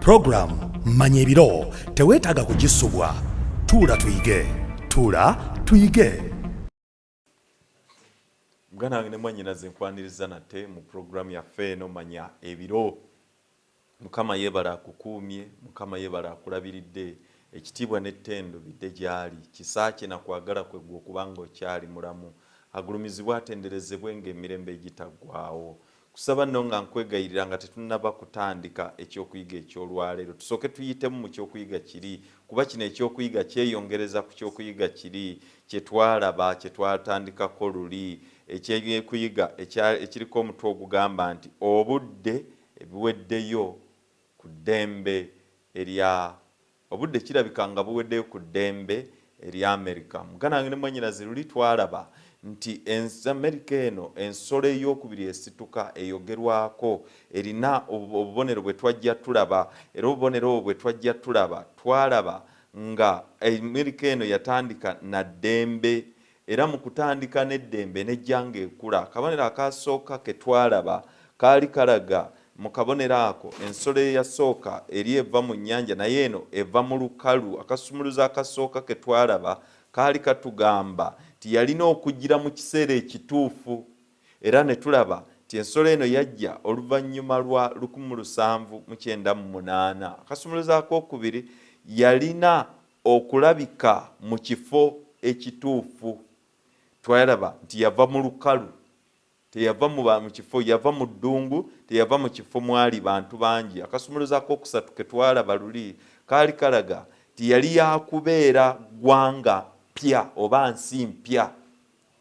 Program Manya ebiro teweetaaga kugisubwa. Tuula tuyige. Mugana ne mwannyinaze nkwaniriza nate mu program yaffe eno Manya ebiro. Mukama yebala akukuumye, Mukama yebala akulabiridde, ekitiibwa n'ettendo bidde gy'ali, kisa kye na kwagala kwe gwe okubanga okyali mulamu, agulumizibwe atenderezebwe ng'emirembe egitaggwaawo. Kusaba nno nga nkwegayirira nga tetunnaba kutandika ekyokuyiga eky'olwaleero, tusooke tuyitemu mu kyokuyiga kiri, kuba kino ekyokuyiga kyeyongereza ku kyokuyiga kiri kye twalaba, kye twatandikako luli, ekyokuyiga ekiriko omutwe ogugamba nti obudde ebiweddeyo ku ddembe erya obudde kirabika nga buweddeyo ku ddembe erya Amerika. Muganange ne mwannyinaze luli twalaba nti Amerika eno ensolo ey'okubiri esituka eyogerwako erina obubonero bwe twajja tulaba, era obubonero obwo bwe twajja tulaba twalaba nga Amerika eno yatandika na ddembe, era mu kutandika n'eddembe n'ejjanga ekula. Akabonero akasooka ke twalaba kaali kalaga mu kabonero ako ensolo eyasooka eri eva mu nnyanja naye eno eva mu lukalu. Akasumuluzo akasooka ke twalaba kaali katugamba nti yalina okugira mu kiseera ekituufu, era ne tulaba nti ensolo eno yajja oluvannyuma lwa 1798. Akasumuluzo akokubiri yalina okulabika mu kifo ekituufu. Twalaba nti yava mu lukalu, teyava mu kifo, yava mu ddungu, teyava mu kifo mwali bantu bangi. Akasumuluzo akokusatu ke twalaba luli kaali kalaga nti yali yakubeera ggwanga pya oba nsi mpya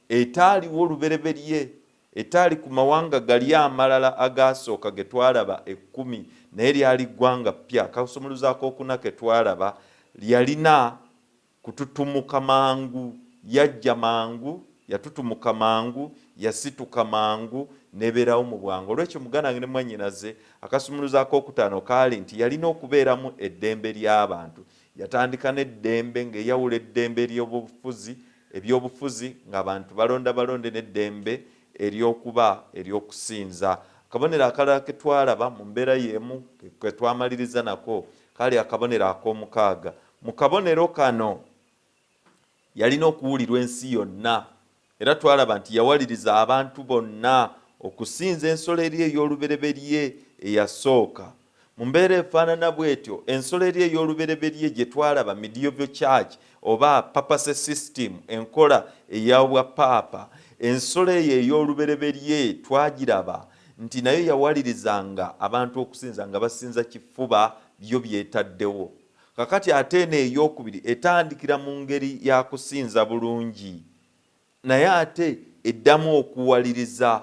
etaaliwo olubereberye, etaali ku mawanga gali amalala agasooka ge twalaba 10, naye lyali ggwanga pya. Akasumuluzo akokuna ke twalaba lyalina kututumuka mangu, yajja mangu, yatutumuka mangu, yasituka mangu, nebeerawo mu bwangu. Olwekyo muganange ne mwannyinaze akasumuluzo akokutaano kaali nti yalina okubeeramu eddembe ly'abantu. Yatandika n'eddembe ng'eyawula eddembe eby'obufuzi ng'abantu balonde n'eddembe ery'okuba ery'okusinza. Akabonero akalala ke twalaba mu mbeera y'emu ke twamaliriza nako kaali akabonero ak'omukaaga. Mu kabonero kano yalina okuwulirwa ensi yonna, era twalaba nti yawaliriza abantu bonna okusinza ensolo eri ey'olubereberye eyasooka. Mu mbeera efaanana bw'etyo ensolo eri ey'olubereberye gye twalaba medieval church oba papacy system, enkola ey'obwapaapa, ensolo eyo ey'olubereberye twagiraba nti nayo yawalirizanga abantu okusinza nga basinza kifuba byo byetaddewo. Kakati ate eno ey'okubiri etandikira mu ngeri ya kusinza bulungi, naye ate eddamu okuwaliriza.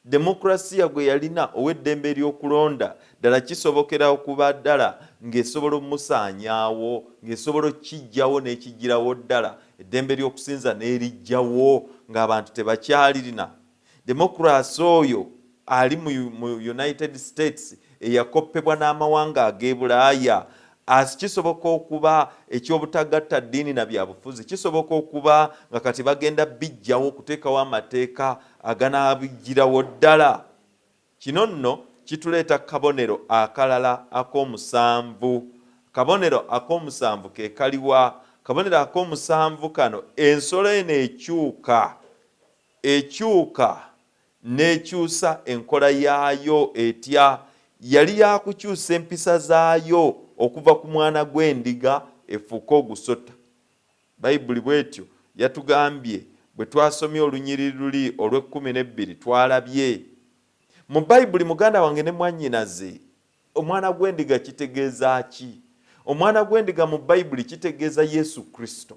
Demokrasiya gwe yalina ow'eddembe ery'okulonda ddala kisobokera okuba ddala ng'esobola omusaanyaawo, ng'esobola okkiggyawo n'ekigirawo ddala, eddembe ly'okusinza n'erijjawo ng'abantu tebakyalirina. Demokrasi oyo ali mu United States eyakoppebwa n'amawanga ag'e Bulaaya, kisoboka okuba eky'obutagatta ddiini na byabufuzi, kisoboka okuba nga kati bagenda bijjawo okuteekawo amateeka aganaabigirawo ddala. Kino nno kituleeta kabonero akalala ak'omusanvu. Kabonero ak'omusanvu ke kaliwa? Kabonero ak'omusanvu kano ensolo eno ekyuka n'ekyusa enkola yaayo etya. Yali yakukyusa empisa zaayo okuva ku mwana gw'endiga efuuka ogusota. Bayibuli bw'etyo yatugambye bwe twasomye olunyiriri luli olw'12 twalabye. Mu Bayibuli muganda wange ne mwannyinaze, omwana gw'endiga kitegeeza ki? Omwana gw'endiga mu Bayibuli kitegeeza Yesu Kristo.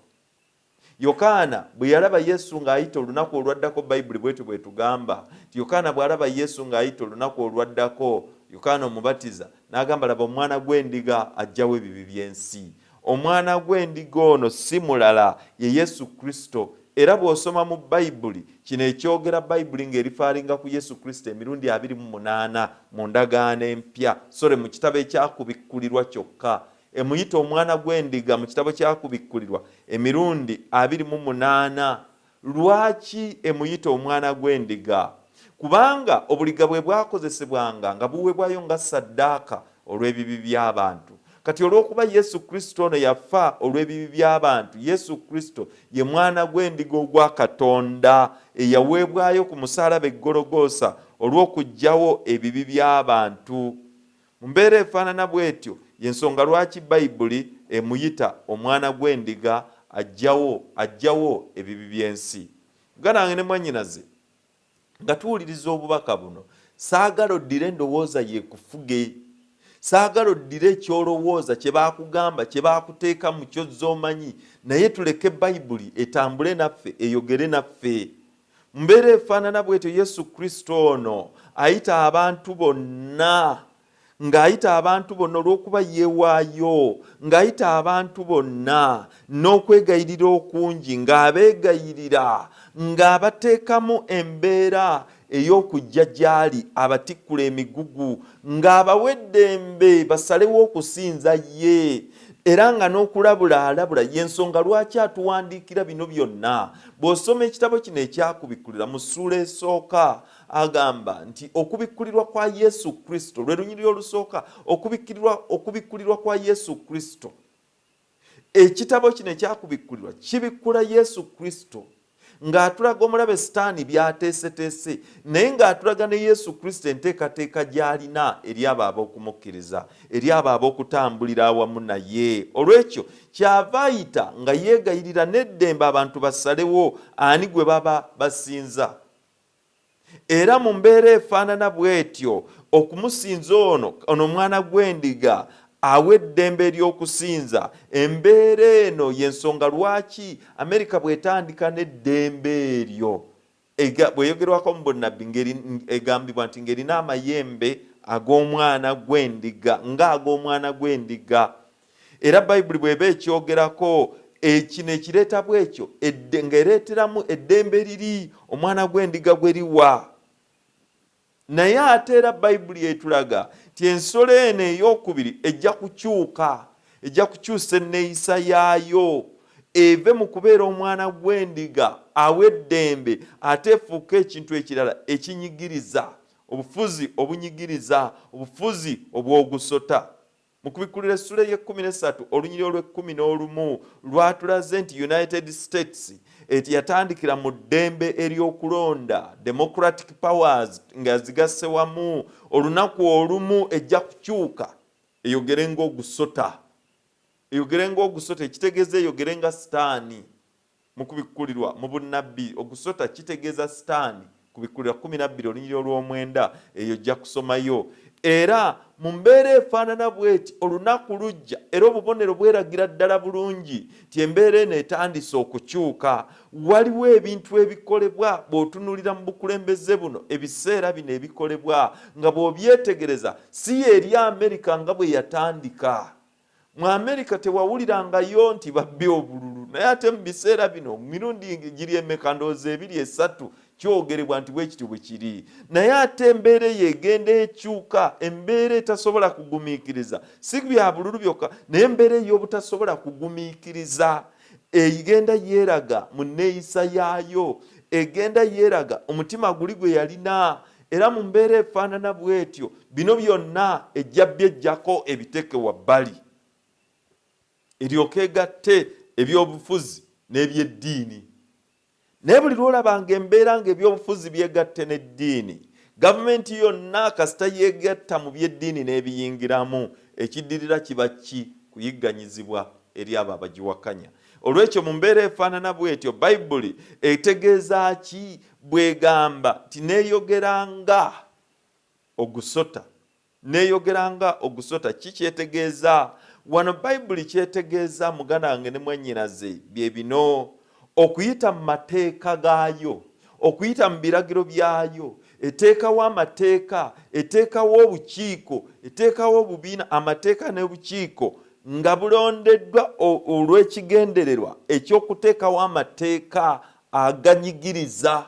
Yokaana bwe yalaba Yesu ng'ayita olunaku olwaddako, Bayibuli bw'etyo bwe tugamba nti Yokaana bw'alaba Yesu ng'ayita olunaku olwaddako, Yokaana omubatiza n'agamba laba omwana gw'endiga ajjawo ebibi by'ensi. Omwana gw'endiga ono si mulala ye Yesu Kristo. Era bw'osoma mu Bayibuli kino ekyogera Bayibuli ng'erifaalinga ku Yesu Kristo emirundi 28 mu ndagaano empya, mu kitabo ekyakubikkulirwa kyokka. Emuyita omwana gw'endiga mu kitabo kyakubikkulirwa emirundi 28. Lwaki emuyita omwana gw'endiga? Kubanga obuliga bwe bwakozesebwanga nga buweebwayo nga saddaaka olw'ebibi by'abantu. Kati olw'okuba Yesu Kristo ono yafa olw'ebibi by'abantu, Yesu Kristo ye mwana gw'endiga ogwa Katonda eyaweebwayo ku musaalaba e Gologoosa olw'okuggyawo ebibi by'abantu. Mu mbeera efaanana bw'etyo y'ensonga lwaki Bayibuli emuyita omwana gw'endiga ajjawo ebibi by'ensi. Ganange ne mwannyinaze nga tuwuliriza obubaka buno, saagala oddire endowooza yeekufuge, saagala oddire ekyolowooza kye baakugamba kye baakuteeka mu kyozza omanyi, naye tuleke Bayibuli etambule naffe eyogere naffe. Mu mbeera efaanana bw'etyo Yesu Kristo ono ayita abantu bonna, ng'ayita abantu bonna olw'okuba yeewaayo, ng'ayita abantu bonna n'okwegayirira okungi, ng'abeegayirira, ng'abateekamu embeera ey'okujja gy'ali abatikkula emigugu, ng'abawa eddembe basalewo okusinza ye, era nga n'okulabulaalabula y'ensonga lwaki atuwandiikira bino byonna. Bw'osoma ekitabo kino ekyakubikkulira mu ssuula esooka agamba nti okubikkulirwa kwa Yesu Kristo, lwe lunyiriri olusooka, okubikkulirwa kwa Yesu Kristo. Ekitabo kino ekyakubikkulirwa kibikkula Yesu Kristo ng'atulaga omulabe Sitaani by'ateeseteese, naye ng'atulaga ne Yesu Kristo enteekateeka gy'alina eri abo ab'okumukkiriza, eri abo ab'okutambulira awamu naye. Olw'ekyo kyava ayita nga yeegayirira n'eddembe abantu basalewo ani gwe baba basinza. Era mu mbeera efaanana bw'etyo okumusinza ono omwana gw'endiga awa eddembe ery'okusinza. Embeera eno y'ensonga lwaki Amerika bw'etandika n'eddembe eryo bw'eyogerwako mu bunnabbi egambibwa nti ng'erina amayembe ag'omwana gw'endiga ng'ag'omwana gw'endiga. Era Bayibuli bw'eba ekyogerako kino ekireeta bw'ekyo ng'ereeteramu eddembe liri omwana gw'endiga gwe liwa. Naye ate era Bayibuli etulaga nti ensolo eno ey'okubiri ejja kukyuka, ejja kukyusa enneeyisa yaayo, eve mu kubeera omwana gw'endiga awa eddembe ate efuuke ekintu ekirala ekinyigiriza, obufuzi obunyigiriza, obufuzi obw'ogusota. Mu kubikkulira essula y'e13 olunyiriri olw'11 lwatulaze nti United States eti yatandikira mu ddembe ery'okulonda, democratic powers nga zigasse wamu, olunaku olumu ejja kukyuka eyogere ng'ogusota, eyogere ng'ogusota, ekitegeeza eyogere nga Sitaani. Mu kubikkulirwa mu bunnabbi ogusota kitegeeza Sitaani. Kubikkulirwa 12 olunyiriri olw'9 eyo ojja kusomayo. Era mu mbeera efaanana bw'eti olunaku lujja era obubonero bweragira ddala bulungi ti embeera eno etandise okukyuka. Waliwo ebintu ebikolebwa bw'otunuulira mu bukulembeze buno, ebiseera bino ebikolebwa nga bw'obyetegereza si eri Amerika nga bwe yatandika. Mu Amerika tewawulirangayo nti babbi obululu, naye ate mu biseera bino mirundi giri emeka ndowooza 2-3 kyogerebwa nti bwe kityo bwe kiri. Naye ate embeera eyo egenda ekyuka, embeera etasobola kugumiikiriza, si bya bululu byokka, naye embeera ey'obutasobola kugumiikiriza egenda yeeraga mu nneeyisa yaayo, egenda yeeraga omutima guli gwe yalina. Era mu mbeera efaanana bw'etyo bino byonna ejja byejjako ebiteeke wabbali, eryoke egatte eby'obufuzi n'ebyeddiini. Naye buli lwolabanga embeera ng'ebyobufuzi byegatte n'eddiini, gavumenti yonna kasita yeegatta mu byeddiini n'ebiyingiramu, ekiddirira kiba kuyigganyizibwa eri abo abagiwakanya. Olw'ekyo mu mbeera efaanana bw'etyo Bayibuli etegeeza ki bw'egamba ti neeyogeranga ogusota, neeyogeranga ogusota? Ki kyetegeeza wano? Bayibuli kyetegeeza muganange ne mwannyinaze bye bino: okuyita mu mateeka gaayo, okuyita mu biragiro byayo, eteekawo amateeka, eteekawo obukiiko, eteekawo obubiina, amateeka n'obukiiko nga bulondeddwa olw'ekigendererwa eky'okuteekawo amateeka aganyigiriza,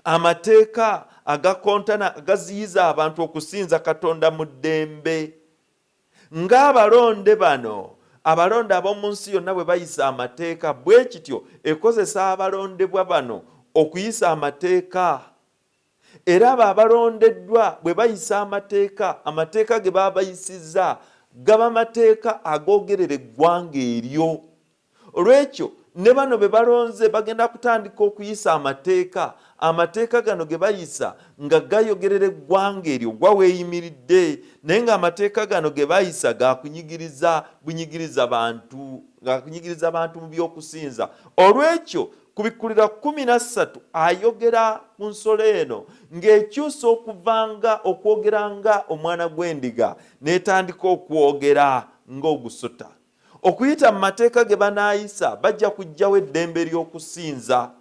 amateeka agakontana, agaziyiza abantu okusinza Katonda mu ddembe. Ng'abalonde bano, abalonde ab'omu nsi yonna bwe bayisa amateeka, bwe kityo ekozesa abalondebwa bano okuyisa amateeka. era abo abalondeddwa bwe bayisa amateeka ge baba bayisizza gaba mateeka agoogerera eggwanga eryo. Olw'ekyo ne bano be balonze bagenda kutandika okuyisa amateeka gano ge bayisa nga gayogerera eggwanga eryo gwa weeyimiridde, naye ng'amateeka gano ge bayisa bunyigiriza bantu mu by'okusinza. Olw'ekyo ku Bikkulirwa 13 ayogera ku nsolo eno ng'ekyusa okwogera nga omwana gw'endiga n'etandika okwogera ng'ogusota. Okuyita mu mateeka ge banaayisa bajja kuggyawo eddembe ly'okusinza.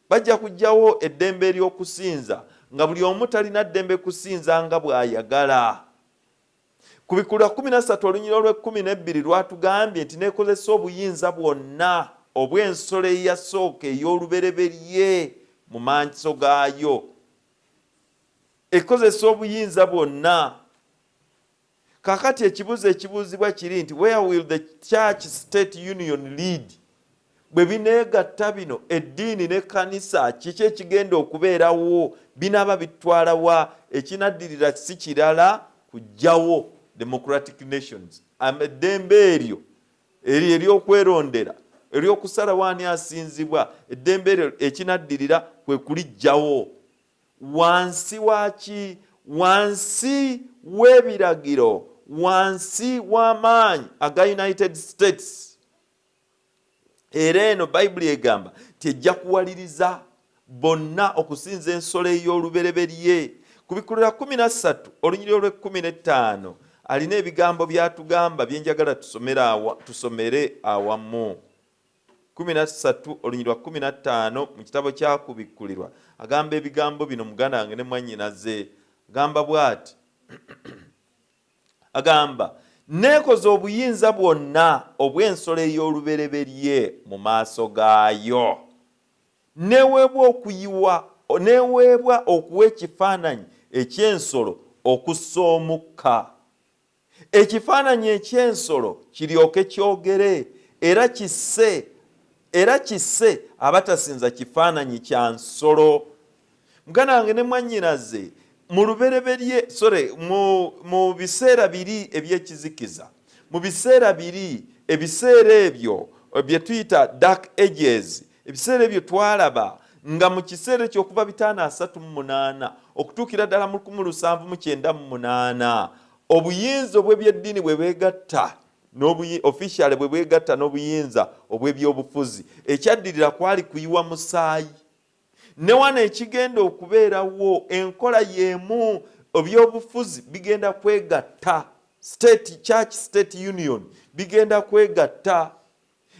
Bajja kuggyawo eddembe ly'okusinza nga buli omu talina ddembe kusinza nga bw'ayagala. Ku Bikkulirwa 13 olunyiriri olw'12 lwatugambye nti neekozesa obuyinza bwonna obw'ensolo eyasooka ey'olubereberye mu maaso gaayo. Ekozesa obuyinza bwonna. Kakati ekibuuzo ekibuuzibwa kiri nti where will the church state union lead? Bwe bineegatta bino eddiini n'ekkanisa kiki ekigenda okubeerawo, binaaba bitwalawa? Ekinaddirira si kirala kuggyawo democratic nations. Eddembe eryo ery'okwerondera, ery'okusalawo ani asinzibwa, eddembe eryo ekinaddirira kwe kuliggyawo. Wansi waki? Wansi w'ebiragiro, wansi w'amaanyi aga United States. Era eno Bayibuli egamba tejja kuwaliriza bonna okusinza ensolo ey'olubereberye. Ku Bikkulirwa 13 olunyiriri olw'15 alina ebigambo byatugamba byenjagala tusomere awamu. 13 olunyiriri 15 mu kitabo kya Ku Bikkulirwa agamba ebigambo bino muganda wange ne mwannyinaze. Agamba bw'ati agamba neekoze obuyinza bwonna obw'ensolo ey'olubereberye mu maaso gaayo. Neeweebwa okuwa ekifaananyi eky'ensolo okussa omukka. Ekifaananyi eky'ensolo kiryoke kyogere era kisse abatasinza kifaananyi kya nsolo. Muganda wange ne mwannyinaze, mu biseera biri ebyekizikiza, mu biseera biri, ebiseera ebyo bye tuyita dark ages, ebiseera ebyo twalaba nga mu kiseera ekyo okuva 538 okutuukira ddala mu 1798 obuyinza obw'ebyeddiini bwe bwegatta officially bwe bwegatta n'obuyinza obw'ebyobufuzi, ekyaddirira kwali kuyiwa musaayi. Ne wano ekigenda okubeerawo enkola y'emu, ebyobufuzi bigenda kwegatta, church state union bigenda kwegatta.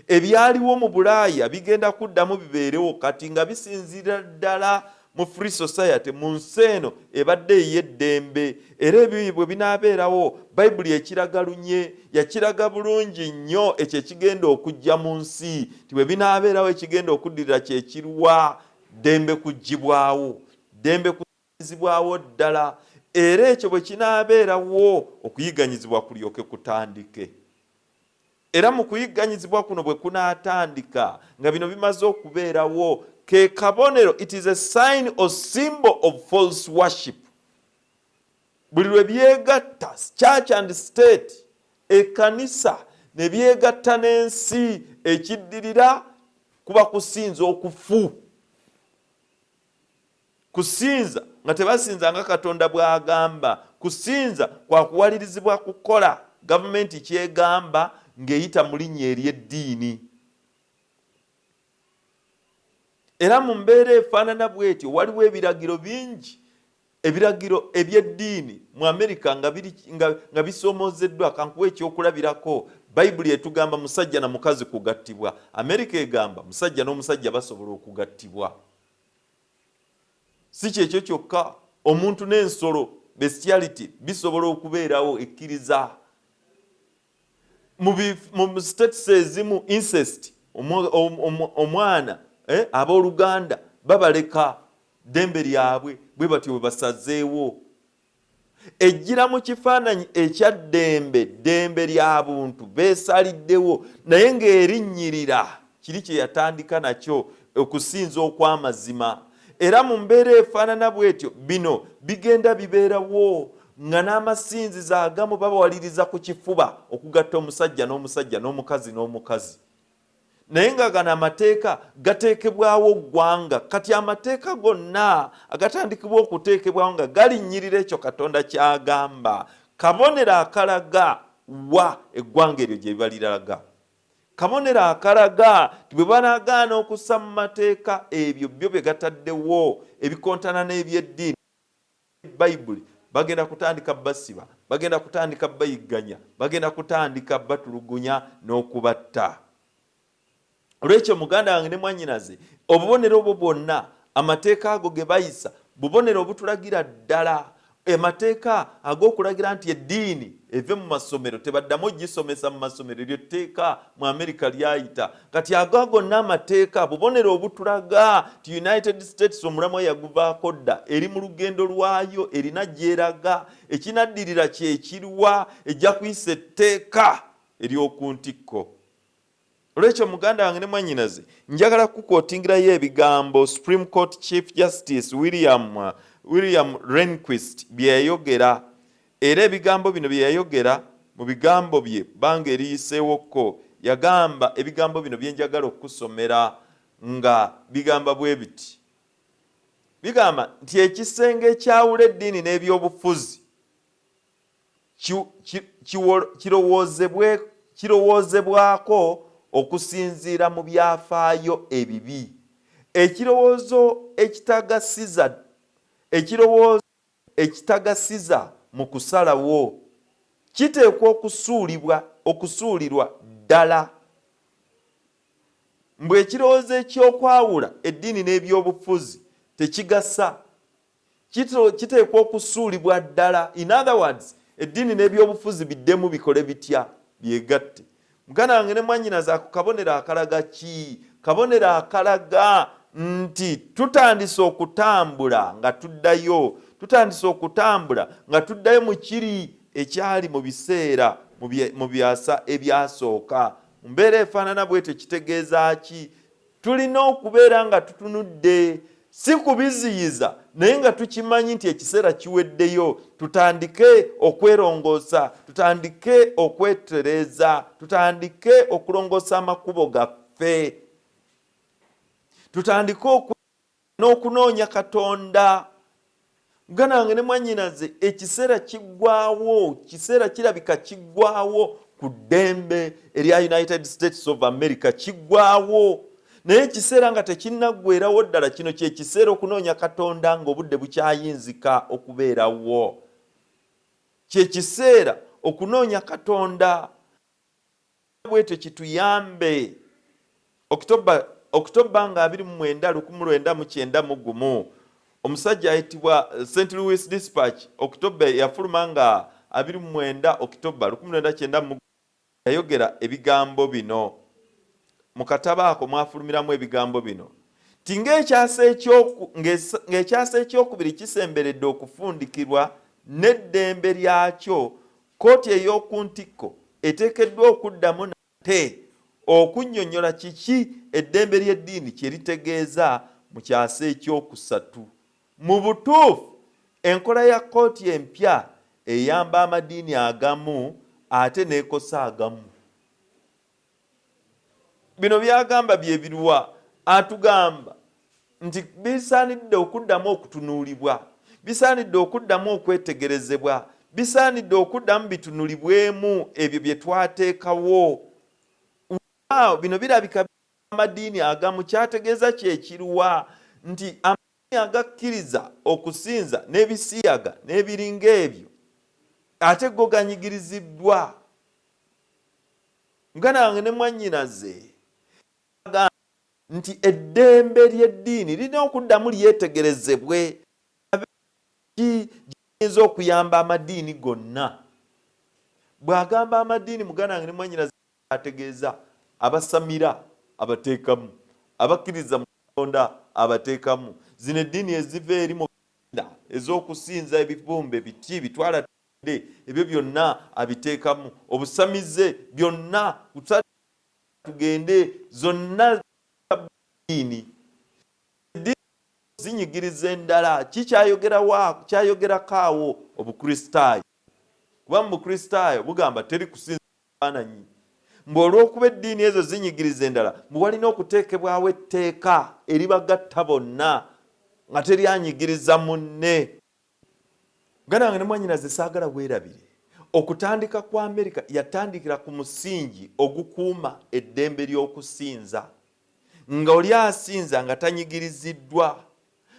Ebyaliwo mu Bulaaya bigenda kuddamu bibeerewo kati nga bisinziira ddala mu free society, mu nsi eno ebadde ey'eddembe. Era ebyo bwe binaabeerawo Bayibuli ekiragalunye, yakiraga bulungi nnyo ekyo ekigenda okujja mu nsi, ti bwe binaabeerawo ekigenda okuddirira kye kiruwa? Ddembe kuggibwawo, ddembe kuyiganyizibwawo ddala. Era ekyo bwe kinaabeerawo okuyiganyizibwa kulyoke kutandike. Era mu kuyiganyizibwa kuno bwe kunaatandika nga bino bimaze okubeerawo, ke kabonero, it is a sign or symbol of false worship. Buli lwe byegatta church and state, ekkanisa ne byegatta n'ensi, ekiddirira kuba kusinza okufu. Kusinza nga tebasinza nga Katonda bw'agamba. Kusinza kwa kuwalirizibwa kukola gavumenti kyegamba ng'eyita mu linnya ery'eddiini. Era mu mbeera efaanana bw'etyo waliwo ebiragiro bingi, ebiragiro eby'eddiini mu Amerika nga bisoomozeddwa. Kankuwa ekyokulabirako, Bayibuli etugamba musajja na mukazi kugattibwa. Amerika egamba musajja n'omusajja basobola okugattibwa. Si kyekyo kyokka, omuntu n'ensolo, bestiality, bisobola okubeerawo ekkiriza. Mu states ezimu incest, omwana abooluganda babaleka ddembe lyabwe, bwe batyo bwe basazeewo. Ejjira mu kifaananyi ekya ddembe lya buntu beesaliddewo, naye ng'erinnyirira kiri kye yatandika nakyo, okusinza okw'amazima. era mu mbeera efaanana bw'etyo bino bigenda bibeerawo nga n'amasinzizo agamu babawaliriza ku kifuba okugatta omusajja n'omusajja n'omukazi n'omukazi. Naye nga gano amateeka gateekebwawo ggwanga, kati amateeka gonna agatandikibwa okuteekebwawo nga galinnyirira ekyo Katonda ky'agamba, kabonero akalaga wa eggwanga eryo gye liba liraga. Kabonero akalaga bwe banagaana okussa mu mateeka ebyo byo bye gataddewo ebikontana n'ebyeddiini, Bayibuli bagenda kutandika basiba, bagenda kutandika bayigganya, bagenda kutandika batulugunya n'okubatta. Olwekyo muganda wange ne mwannyinaze, obubonero obwo bwonna amateeka ago ge bayisa bubonero obutulagira ddala emateeka ag'okulagira nti eddiini eve mu masomero tebaddamu ogisomesa mu masomero, eryo tteeka mu Amerika lyayita. Kati ago gonna amateeka bubonero obutulaga ti United States omulamwa yaguvaako dda, eri mu lugendo lwayo erina gy'eraga, ekinaddirira kyekirwa ejja kuyisa etteeka ery'oku ntikko. Olwekyo muganda wange ne mwannyinaze, njagala kukootingirayo ebigambo Supreme Court Chief Justice William Rehnquist bye yayogera, era ebigambo bino bye yayogera mu bigambo bye banga eriyiseewokko, yagamba ebigambo bino bye njagala okusomera nga bigamba bwe biti. Bigamba nti ekisenge ekyawula eddiini n'ebyobufuzi kirowoozebwako okusinziira mu byafaayo ebibi. Ekirowoozo ekitagasiza mu kusalawo kiteekwa okusuulirwa ddala. Mbwe ekirowoozo ekyokwawula eddiini n'ebyobufuzi tekigasa, kiteekwa okusuulibwa ddala. In other words, eddiini n'ebyobufuzi biddemu bikole bitya? Byegatte. Muganda wange ne mwannyinaze, ako kabonero akalaga ki? Kabonero akalaga nti tutandise okutambula nga tuddayo mu kiri ekyali mu biseera mu byasa ebyasooka. Mu mbeera efaanana bw'etyo kitegeeza ki? Tulina okubeera nga tutunudde, si kubiziyiza naye nga tukimanyi nti ekiseera kiweddeyo, tutandike okwerongoosa, tutandike okwetereeza, tutandike okulongoosa amakubo gaffe, tutandike n'okunoonya Katonda. Muganda wange ne mwannyinaze, ekiseera kiggwaawo, kiseera kirabika kiggwaawo ku ddembe erya United States of America, kiggwaawo. Naye ekiseera nga tekinnaggweerawo ddala, kino kye kiseera okunoonya Katonda ng'obudde bukyayinzika okubeerawo. Kye kiseera okunoonya Katonda. Bwetyo kituyambe. Oktoba nga 29,1991 omusajja ayitibwa St. Louis Dispatch, Oktoba yafuluma nga 29 Oktoba 1991 yayogera ebigambo bino. Mu katabo ako mwafulumiramu ebigambo bino ti ng'ekyasa ekyokubiri kisemberedde okufundikirwa n'eddembe lyakyo, kkooti ey'oku ntikko eteekeddwa okuddamu nate okunnyonnyola kiki eddembe ly'eddiini kye litegeeza mu kyasa ekyokusatu. Mu butuufu enkola ya kkooti empya eyamba amadiini agamu ate n'ekosa agamu. Bino byagamba bye biruwa? Atugamba nti bisaanidde okuddamu okutunuulibwa, bisaanidde okuddamu okwetegerezebwa, bisaanidde okuddamu bitunulibwemu ebyo bye twateekawo. Bino birabika amadiini agamu kyategeeza kyekiruwa? Nti amadiini agakkiriza okusinza n'ebisiyaga n'ebiringa ebyo ate go ganyigiriziddwa. Muganda wange ne mwannyinaze, nti eddembe ly'eddiini lirina okuddamu lyetegerezebwe, giyinza okuyamba amadiini gonna. Bw'agamba amadiini, muganda wange ne mwannyinaze, ategeeza abasamira abateekamu, abakkiriza mu Katonda abateekamu, zino eddiini eziva eri mu Katonda ez'okusinza ebibumbe biti bitwala ebyo byonna abiteekamu, obusamize byonna tugende zonna ddiini zinyigiriza endala kikyayogerako awo obukristaayo. Kuba mu bukristaayo bugamba teri kusinza bifaananyi. Mbu olw'okuba eddiini ezo zinyigiriza endala, mbu walina okuteekebwawo etteeka eribagatta bonna nga teryanyigiriza munne. Muganda wange ne mwannyinaze saagala bwerabire. Okutandika kwa Amerika yatandikira ku musingi ogukuuma eddembe ly'okusinza. Nga oli asinza nga tanyigiriziddwa.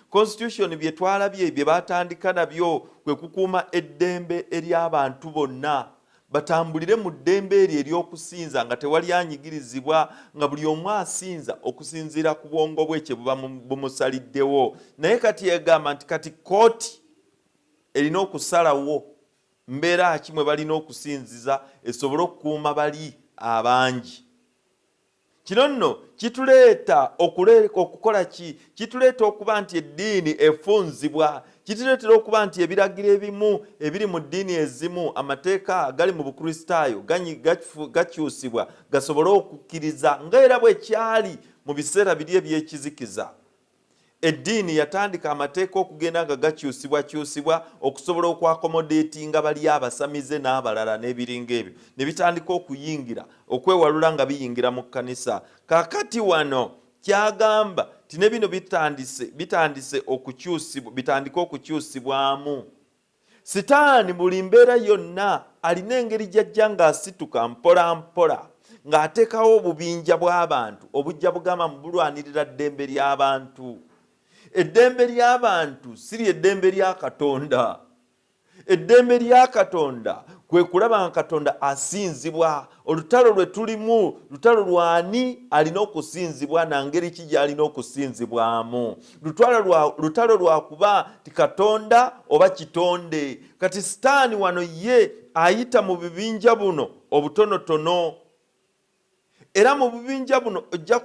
Constitution bye twalabye bye batandika nabyo kwe kukuuma eddembe ery'abantu bonna. Batambulire mu ddembe eryo ery'okusinza nga tewali anyigirizibwa, nga buli omu asinza okusinziira ku bwongo bwe kye buba bumusaliddewo. Naye kati yegamba nti kati kooti erina okusalawo mbeera ki mwe balina okusinziza esobole okukuuma bali abangi. Kino nno kituleeta okukola ki? Kituleeta okuba nti eddiini efunzibwa. Kituleetera okuba nti ebiragiro ebimu ebiri mu ddiini ezimu, amateeka agali mu bukristaayo gakyusibwa gasobole okukkiriza ng'era bwe kyali mu biseera biri ebyekizikiza. Eddiini yatandika amateeka okugenda nga gakyusibwa okusobola okwakomodeetinga bali abasamize n'abalala n'ebiringa ebyo. Ne bitandika okuyingira, okwewalula nga biyingira mu kkanisa. Kaakati wano kyagamba ti ne bino bitandise bitandika okukyusibwamu. Sitaani buli mbeera yonna alina engeri gy'ajja ng'asituka mpola mpola ng'ateekawo obubinja bw'abantu obujja bugamba mu bulwanirira ddembe ly'abantu. Eddembe ly'abantu si ly'eddembe lya Katonda. Eddembe lya Katonda kwe kulaba nga Katonda asinzibwa. Olutalo lwe tulimu lutalo lwani alina okusinzibwa na ngeri ki gy'alina okusinzibwamu. Lutalo lwa kuba ti Katonda oba kitonde. Kati Sitaani wano ye ayita mu bibinja buno obutonotono. Era mu bibinja buno ojja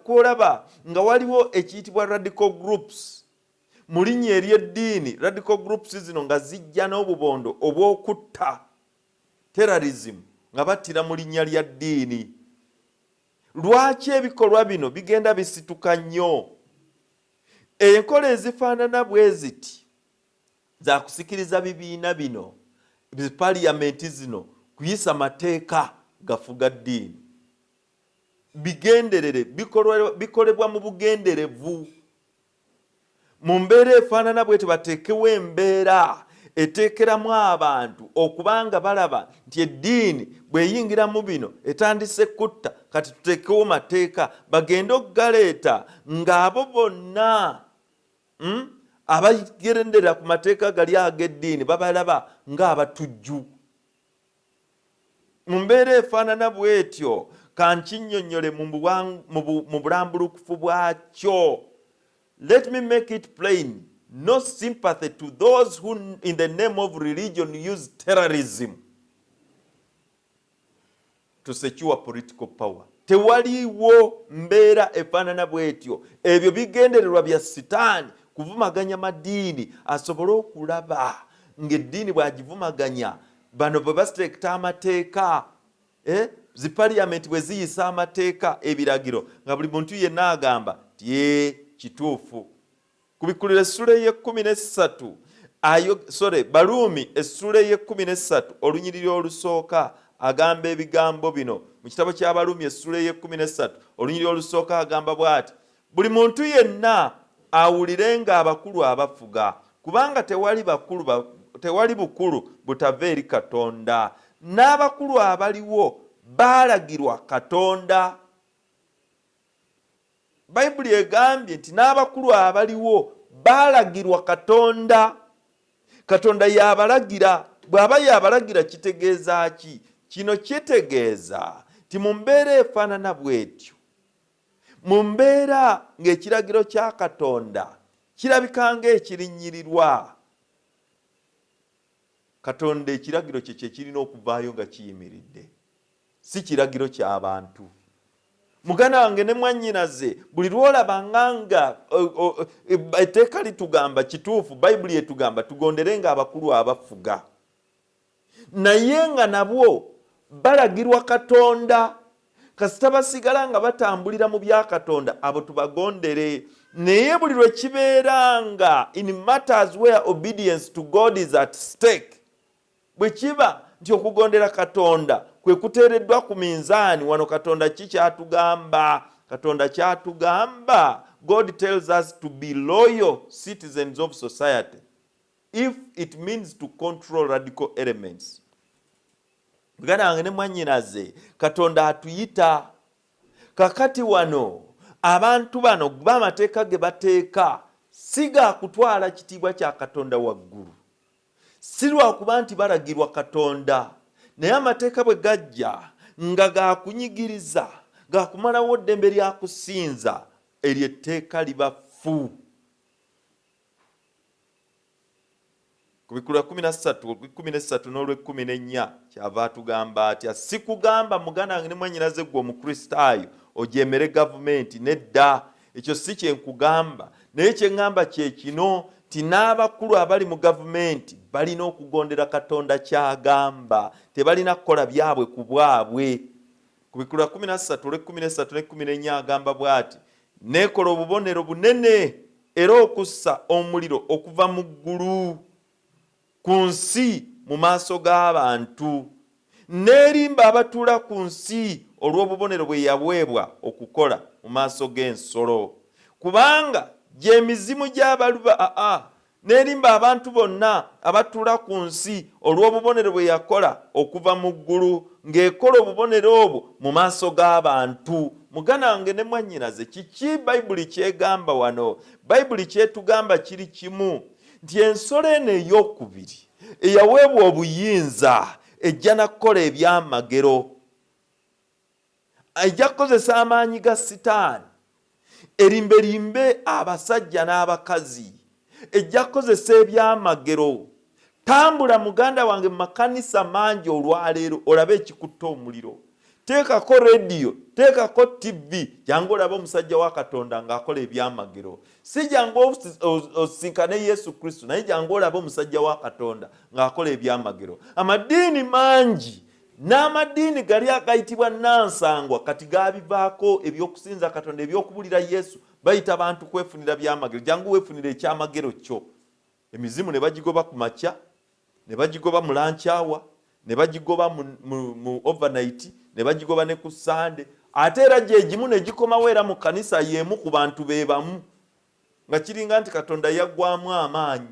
kwolaba nga waliwo ekiyitibwa radical groups. Mu linnya ery'eddiini radical groups zino nga zijja n'obubondo obw'okutta, terrorism, nga battira mu linnya lya ddiini. Lwaki ebikolwa bino bigenda bisituka nnyo? Enkola ezifaanana bwe ziti za kusikiriza bibiina bino, parliament zino, kuyisa mateeka gafuga ddiini. Bigenderere bikolebwa mu bugenderevu. Mu mbeera efaanana bw'eti bateekewo embeera eteekeramu abantu okubanga balaba nti eddiini bw'eyingira mu bino etandise kutta, kati tuteekewo mateeka bagende okugaleeta ng'abo bonna abagerendera ku mateeka gali ag'eddiini babalaba ng'abatujju. Mu mbeera efaanana bw'etyo kankinnyonnyole mu bulambulukufu bwakyo. Let me make it plain. No sympathy to those who in the name of religion use terrorism to secure political power. Tewaliwo mbeera efaanana bw'etyo. Ebyo bigendererwa bya Sitaani kuvumaganya madiini asobole okulaba ng'eddiini bw'agivumaganya bano bwe basiteekta amateeka zi parliament bwe ziyisa amateeka ebiragiro nga buli muntu yenna agamba ti kituufu. Kubikulira essula y'e13 Baluumi essula y'e13 olunyiriri olusooka agamba ebigambo bino. Mu kitabo kya Baluumi essula y'e13 olunyiriri olusooka agamba bw'ati: buli muntu yenna awulirenga abakulu abafuga, kubanga tewali bukulu butava eri Katonda. N'abakulu abaliwo baalagirwa Katonda. Bayibuli egambye nti n'abakulu abaliwo baalagirwa Katonda. Katonda y'abalagira. Bw'aba y'abalagira kitegeeza ki? Kino kitegeeza ti mu mbeera efaanana bw'etyo, mu mbeera ng'ekiragiro kya Katonda kirabika ng'ekirinnyirirwa, Katonda ekiragiro kye kirina okuvaayo nga kiyimiridde, si kiragiro ky'abantu. Muganda wange ne mwannyinaze, buli lw'olabanga nga etteeka litugamba kituufu, Bayibuli etugamba tugonderenga abakulu abafuga, naye nga nabwo balagirwa Katonda. Kasita basigala nga batambulira mu bya Katonda, abo tubagondere. naye buli lwe kibeeranga in matters where obedience to God is at stake, bwe kiba nti okugondera Katonda kwe kuteereddwa ku minzaani, wano Katonda ki kyatugamba? Katonda kyatugamba, God tells us to be loyal citizens of society if it means to control radical elements. Muganda wange ne mwannyinaze, Katonda atuyita kakati wano. Abantu bano b'amateeka ge bateeka si ga kutwala kitiibwa kya Katonda waggulu, si lwakuba nti balagirwa Katonda, naye amateeka bwe gajja nga ga kunyigiriza, ga kumalawo ddembe lya kusinza, eryo etteeka liba ffu. Ku Bikulu 13 n'olw'14 kyava atugamba atya, si kugamba muganda wange ne mwannyinaze gwe Omukristaayo ojemere gavumenti, nedda, ekyo si kye nkugamba, naye kye ngamba kye kino ti n'abakulu abali mu gavumenti balina okugondera Katonda ky'agamba, tebalina kukola byabwe ku bwabwe. Ku Bikulu 13 olw'13 ne 14 agamba bw'ati, neekola obubonero bunene era okussa omuliro okuva mu ggulu ku nsi mu maaso g'abantu, n'erimba abatuula ku nsi olw'obubonero bwe yaweebwa okukola mu maaso g'ensolo, kubanga gy'emizimu gy'abaluba n'erimba abantu bonna abatuula ku nsi olw'obubonero bwe yakola okuva mu ggulu, ng'ekola obubonero obwo mu maaso g'abantu. Muganda wange ne mwannyinaze, kiki Bayibuli kyegamba wano? Bayibuli kyetugamba kiri kimu, nti ensolo eno ey'okubiri eyaweebwa obuyinza ejja nakukola ebyamagero, ejja kukozesa amaanyi ga Sitaani erimberimbe abasajja n'abakazi, ejja kukozesa ebyamagero. Tambula muganda wange mu makanisa mangi olwaleero olabe ekikutta omuliro. Teekako rediyo, teekako TV, jangu olabe omusajja wa Katonda ng'akola ebyamagero. Si jangu osinkane Yesu Kristo, naye jangu olabe omusajja wa Katonda ng'akola ebyamagero. Amadiini mangi, n'amadiini gali agayitibwa nansangwa kati gaabivaako ebyokusinza Katonda, ebyokubulira Yesu, bayita bantu kwefunira byamagero. Jangu weefunira ekyamagero kyo. Emizimu ne bagigoba ku makya, ne bagigoba mu lankyawa, ne bagigoba mu overnight, ne bagigoba ne ku Sande, ate era gyegimu ne gikomawo era mu kanisa y'emu ku bantu be bamu, nga kiringa nti Katonda yaggwamu amaanyi.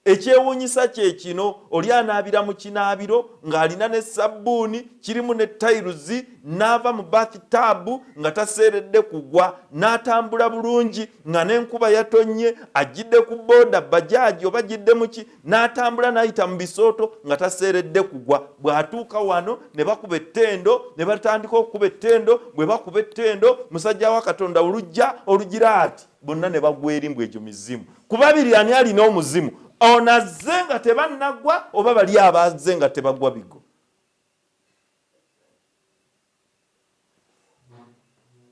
Ekyewuunyisa kye kino, oli anaabira mu kinaabiro ng'alina ne sabbuuni, kirimu ne tayiruzi, n'ava mu bathtub nga taseeredde kugwa, n'atambula bulungi nga n'enkuba yatonnye, ajjidde ku booda bajaaji oba ajjidde mu ki, n'atambula n'ayita mu bisooto nga taseeredde kugwa. Bw'atuuka wano ne bakuba ettendo, ne batandika okukuba ettendo. Bwe bakuba ettendo, musajja wa Katonda olugira ati, bonna ne bagwa erimbwa egyo mizimu. Ku babiri ani alina omuzimu? Ono azze nga tebannagwa oba bali abazze nga tebagwa bigo?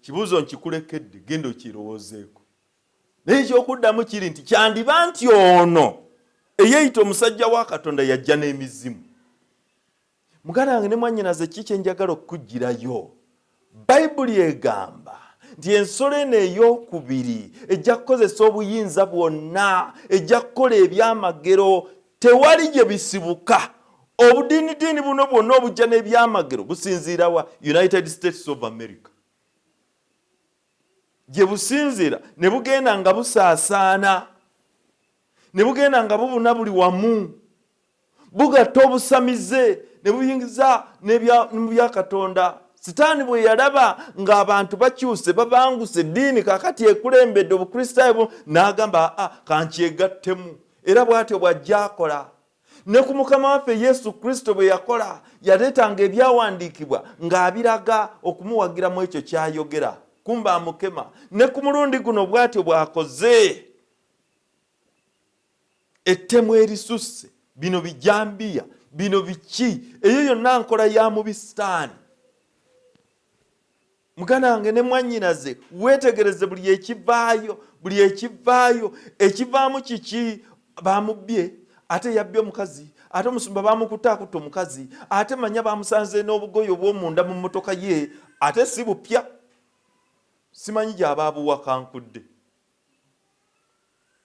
Kibuuzo nkikulekedde, genda okirowoozeeko. Naye ekyokuddamu kiri nti kyandiba nti ono eyeeyita omusajja wa Katonda yajja n'emizimu. Muganda wange ne mwannyinaze, ki kye njagala okukugirayo? Bayibuli egamba nti ensolo eno ey'okubiri ejja kukozesa obuyinza bwonna, ejja kukola ebyamagero, tewali gye bisibuka. Obudiinidiini buno bwonna obujja n'ebyamagero businziira wa? United States of America. Gye businziira ne bugenda nga busaasaana, ne bugenda nga bubuna buli wamu, bugatta obusamize ne buyingiza mu bya Katonda. Sitaani bwe yalaba ng'abantu bakyuse babanguse eddiini kakati ekulembedde Obukristaayo, n'agamba kankyegattemu. Era bw'atyo bw'ajja akola. Ne ku Mukama waffe Yesu Kristo bwe yakola, yaleetanga ebyawandiikibwa ng'abiraga okumuwagiramu ekyo ky'ayogera. Kumba amukema. Ne ku mulundi guno bw'atyo bw'akoze. Ettemu erisusse, bino bijambiya, bino biki, eyo yonna nkola ya mubi Sitaani. Muganda wange ne mwannyinaze, weetegereze buli ekivaayo, ekivaamu kiki? Bamubbye, ate yabbye omukazi, ate omusumba bamukutaakuta omukazi, ate Manya bamusanze n'obugoye obw'omunda mu mmotoka ye, ate si bupya. Simanyi gy'aba abuwakankudde.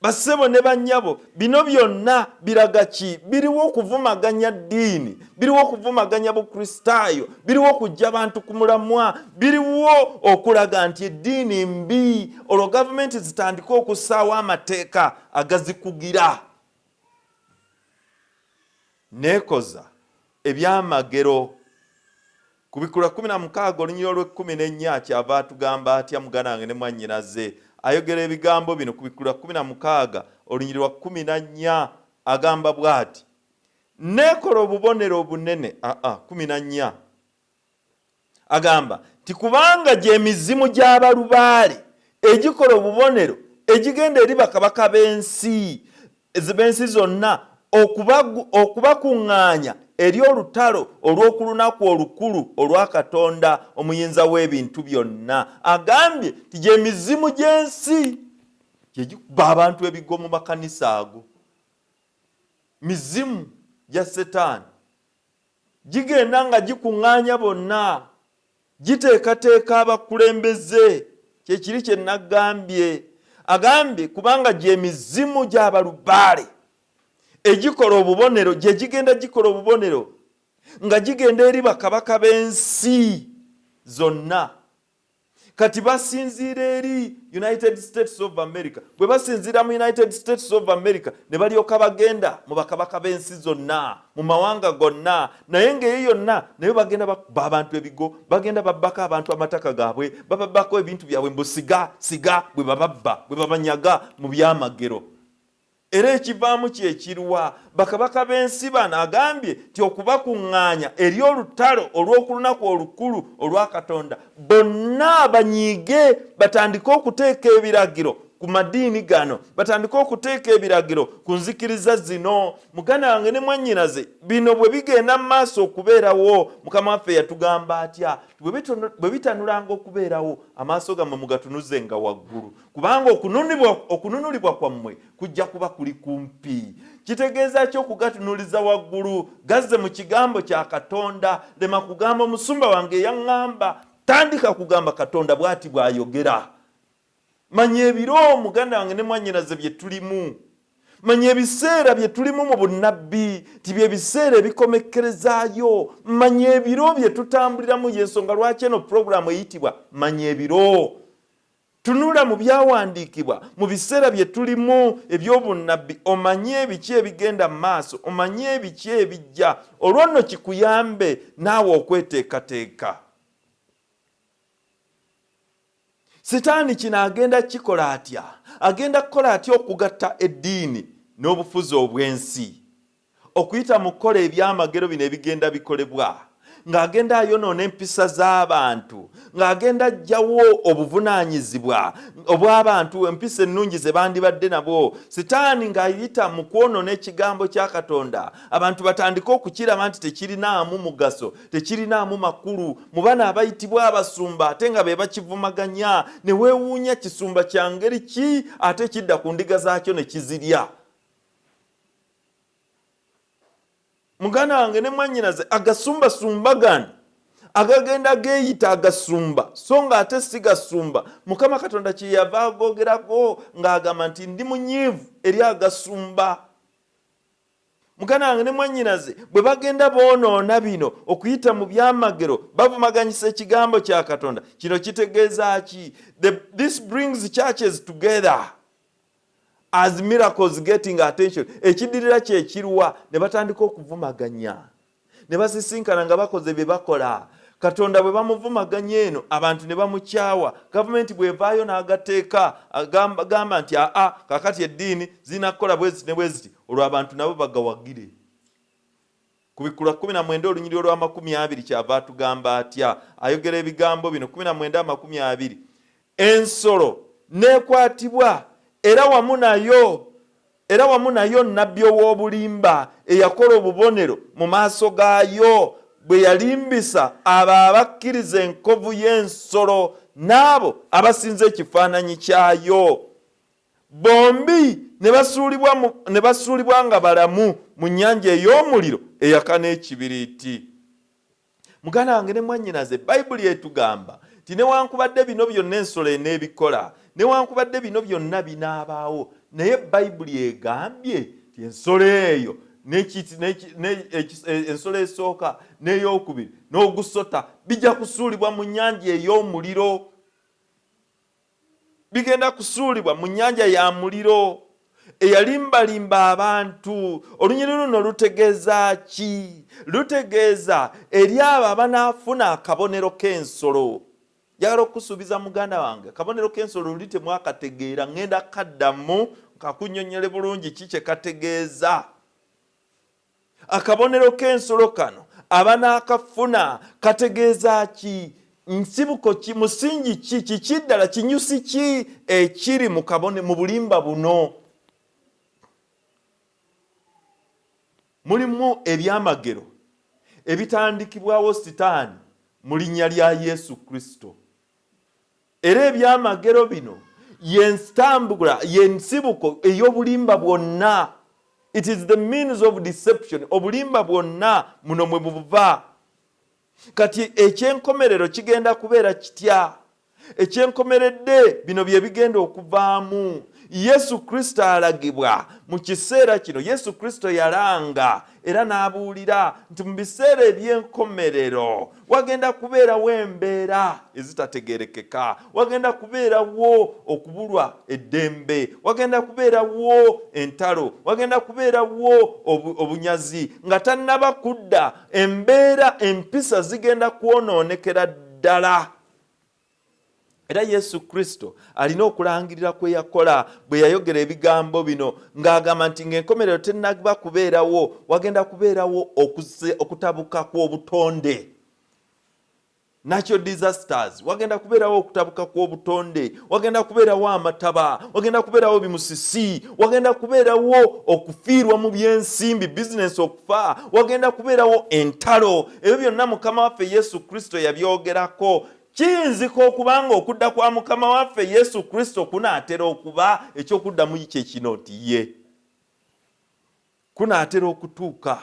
Bassebo ne bannyabo, bino byonna biraga ki? Biriwo okuvumaganya ddiini, biriwo okuvumaganya bukristaayo, biriwo okujja abantu ku mulamwa, biriwo okulaga nti eddiini mbi, olwo gavumenti zitandika okussaawo amateeka agazikugira. Neekoza ebyamagero ku Bikula 16 olunyiriri olw'14 kyava atugamba atya muganange ne mwannyinaze. Ayogera ebigambo bino ku Bikula 16 olunyiriri lwa 14 agamba bw'ati: neekola obubonero obunene. 14 agamba ti kubanga gy'emizimu gy'abalubaale egikola obubonero egigenda eri bakabaka b'ensi zonna okubakuŋŋaanya eri olutalo olw'oku lunaku olukulu olwa Katonda omuyinza w'ebintu byonna. Agambye ti gy'emizimu gy'ensi gye gikuba abantu ebigo mu makanisa ago. Mizimu gya Setaani gigenda nga gikuŋŋaanya bonna, giteekateeka abakulembeze. Kyekiri kye nagambye. Agambye kubanga gy'emizimu gy'abalubaale egikola obubonero, gye gigenda gikola obubonero nga gigenda eri bakabaka b'ensi zonna. Kati basinziira eri United States of America. Bwe basinziira mu United States of America ne balyoka bagenda mu bakabaka b'ensi zonna, mu mawanga gonna, naye ng'eyo yonna naye bagenda bakuba abantu ebigo, bagenda babbako abantu amataka gaabwe, bababbako ebintu byabwe mbusiga bwe bababba, bwe babanyaga mu byamagero. Era ekivaamu kyekirwa bakabaka b'ensi bano. Agambye ti okubakuŋŋaanya eri olutalo olw'oku lunaku olukulu olwa Katonda, bonna banyiige batandike okuteeka ebiragiro ku madiini gano, batandike okuteeka ebiragiro ku nzikiriza zino. Muganda wange ne mwannyinaze, bino bwe bigenda mu maaso okubeerawo, Mukama waffe yatugamba atya? Bwe bitanulanga okubeerawo, amaaso gammwe mugatunuzenga waggulu, kubanga okununulibwa kwammwe kujja kuba kuli kumpi. Kitegeeza ki okugatunuliza waggulu? Gazze mu kigambo kya Katonda. Lema kugamba omusumba wange yaŋŋamba, tandika kugamba Katonda bw'ati bw'ayogera. Manya ebiro, muganda wange ne mwannyinaze, bye tulimu. Manya ebiseera bye tulimu mu bunnabbi, tibye biseera ebikomekkerezaayo. Manya ebiro bye tutambuliramu. Y'ensonga lwaki eno puroguramu eyitibwa Manya Ebiro. Tunula mu byawandiikibwa mu biseera bye tulimu eby'obunnabbi, omanye ebiki ebigenda mu maaso, omanye ebiki ebijja. Olwo nno kikuyambe naawe okweteekateeka. Setaani kino agenda kikola atya? Agenda kukola atya okugatta eddiini n'obufuzi obw'ensi, okuyita mu kukola ebyamagero bino ebigenda bikolebwa, ng'agenda ayonoona empisa z'abantu, ng'agenda ajjawo obuvunaanyizibwa obw'abantu, empisa ennungi ze bandibadde nabo. Setaani ng'ayita mu kwonoona ekigambo kya Katonda, abantu batandike okukiraba nti tekirinaamu mugaso, tekirinaamu makulu. Mu bana abayitibwa abasumba ate nga be bakivumaganya, ne weewuunya kisumba kya ngeri ki ate kidda ku ndiga zaakyo ne kizirya. Muganda wange ne mwannyinaze, agasumbasumba gano agagenda geeyita agasumba so nga ate si gasumba, Mukama Katonda kye yava agogerako ng'agamba nti ndi munyiivu eri agasumba. Muganda wange ne mwannyinaze, bwe bagenda boonoona bino okuyita mu byamagero, bavumaganyisa ekigambo kya Katonda, kino kitegeeza ki? This brings churches together as miracles getting attention. Ekidirira kyekirwa, ne batandika okuvumaganya, ne basisinkana nga bakoze bye bakola. Katonda bwe bamuvumaganya eno, abantu ne bamukyawa. Gavumenti bwevaayo n'agateeka gamba nti kakati eddiini zirina kukola bweziti ne bweziti, olwo abantu nabo bagawagire. Ku Bikula 19 olunyiriri olwa 20 kyava atugamba atya? Ayogera ebigambo bino 19:20. Ensolo neekwatibwa era wamu nayo nnabbi ow'obulimba eyakola obubonero mu maaso gaayo, bwe yalimbisa abo abakkiriza enkovu y'ensolo n'abo abasinza ekifaananyi kyayo. Bombi ne basuulibwa nga balamu mu nnyanja ey'omuliro eyaka n'ekibiriiti. Muganda wange ne mwannyinaze, Bayibuli etugamba ti newankubadde bino byonna ensolo eneebikola, newankubadde bino byonna binaabaawo, naye Bayibuli egambye nti ensolo eyo ensolo esooka n'eyokubiri n'ogusota bijja kusuulibwa mu nnyanja ey'omuliro. Bigenda kusuulibwa mu nnyanja ya muliro eyalimbalimba abantu. Olunyiriri luno lutegeeza ki? Lutegeeza eri abo abanaafuna akabonero k'ensolo. Njagala okusuubiza muganda wange, akabonero k'ensolo luli temwakategeera, ngenda kaddamu kakunnyonnyole bulungi ki kye kategeeza. Akabonero k'ensolo kano abanaakafuna kategeeza ki? Nsibuko ki? Musingi ki? Kiki ddala? Kinyusi ki ekiri mu bulimba buno? Mulimu ebyamagero ebitandikibwawo Sitaani mu linnya lya Yesu Kristo. Era ebyamagero bino y'ensitambula, y'ensibuko ey'obulimba bwonna. It is the means of deception. Obulimba bwonna muno mwe buva. Kati ekyenkomerero kigenda kubeera kitya? Ekyenkomeredde bino bye bigenda okuvaamu. Yesu Kristo alagibwa mu kiseera kino. Yesu Kristo yalanga era n'abuulira nti mu biseera eby'enkomerero wagenda kubeerawo embeera ezitategeerekeka, wagenda kubeerawo okubulwa eddembe, wagenda kubeerawo entalo, wagenda kubeerawo obunyazi. Nga tannaba kudda, embeera empisa zigenda kwonoonekera ddala. Era Yesu Kristo alina okulangirira kwe yakola bwe yayogera ebigambo bino ng'agamba nti ng'enkomerero tennaba kubeerawo, wagenda kubeerawo okutabuka kw'obutonde. Natural disasters, wagenda kubeerawo okutabuka kw'obutonde, wagenda kubeerawo amataba, wagenda kubeerawo bimusisi, wagenda kubeerawo okufiirwa mu byensimbi, business okufa, wagenda kubeerawo entalo. Ebyo byonna Mukama waffe Yesu Kristo yabyogerako. Kiyinzika okuba nga okudda kwa Mukama waffe Yesu Kristo kunaatera okuba ekyokuddamu kye kino nti ye kunaatera okutuuka.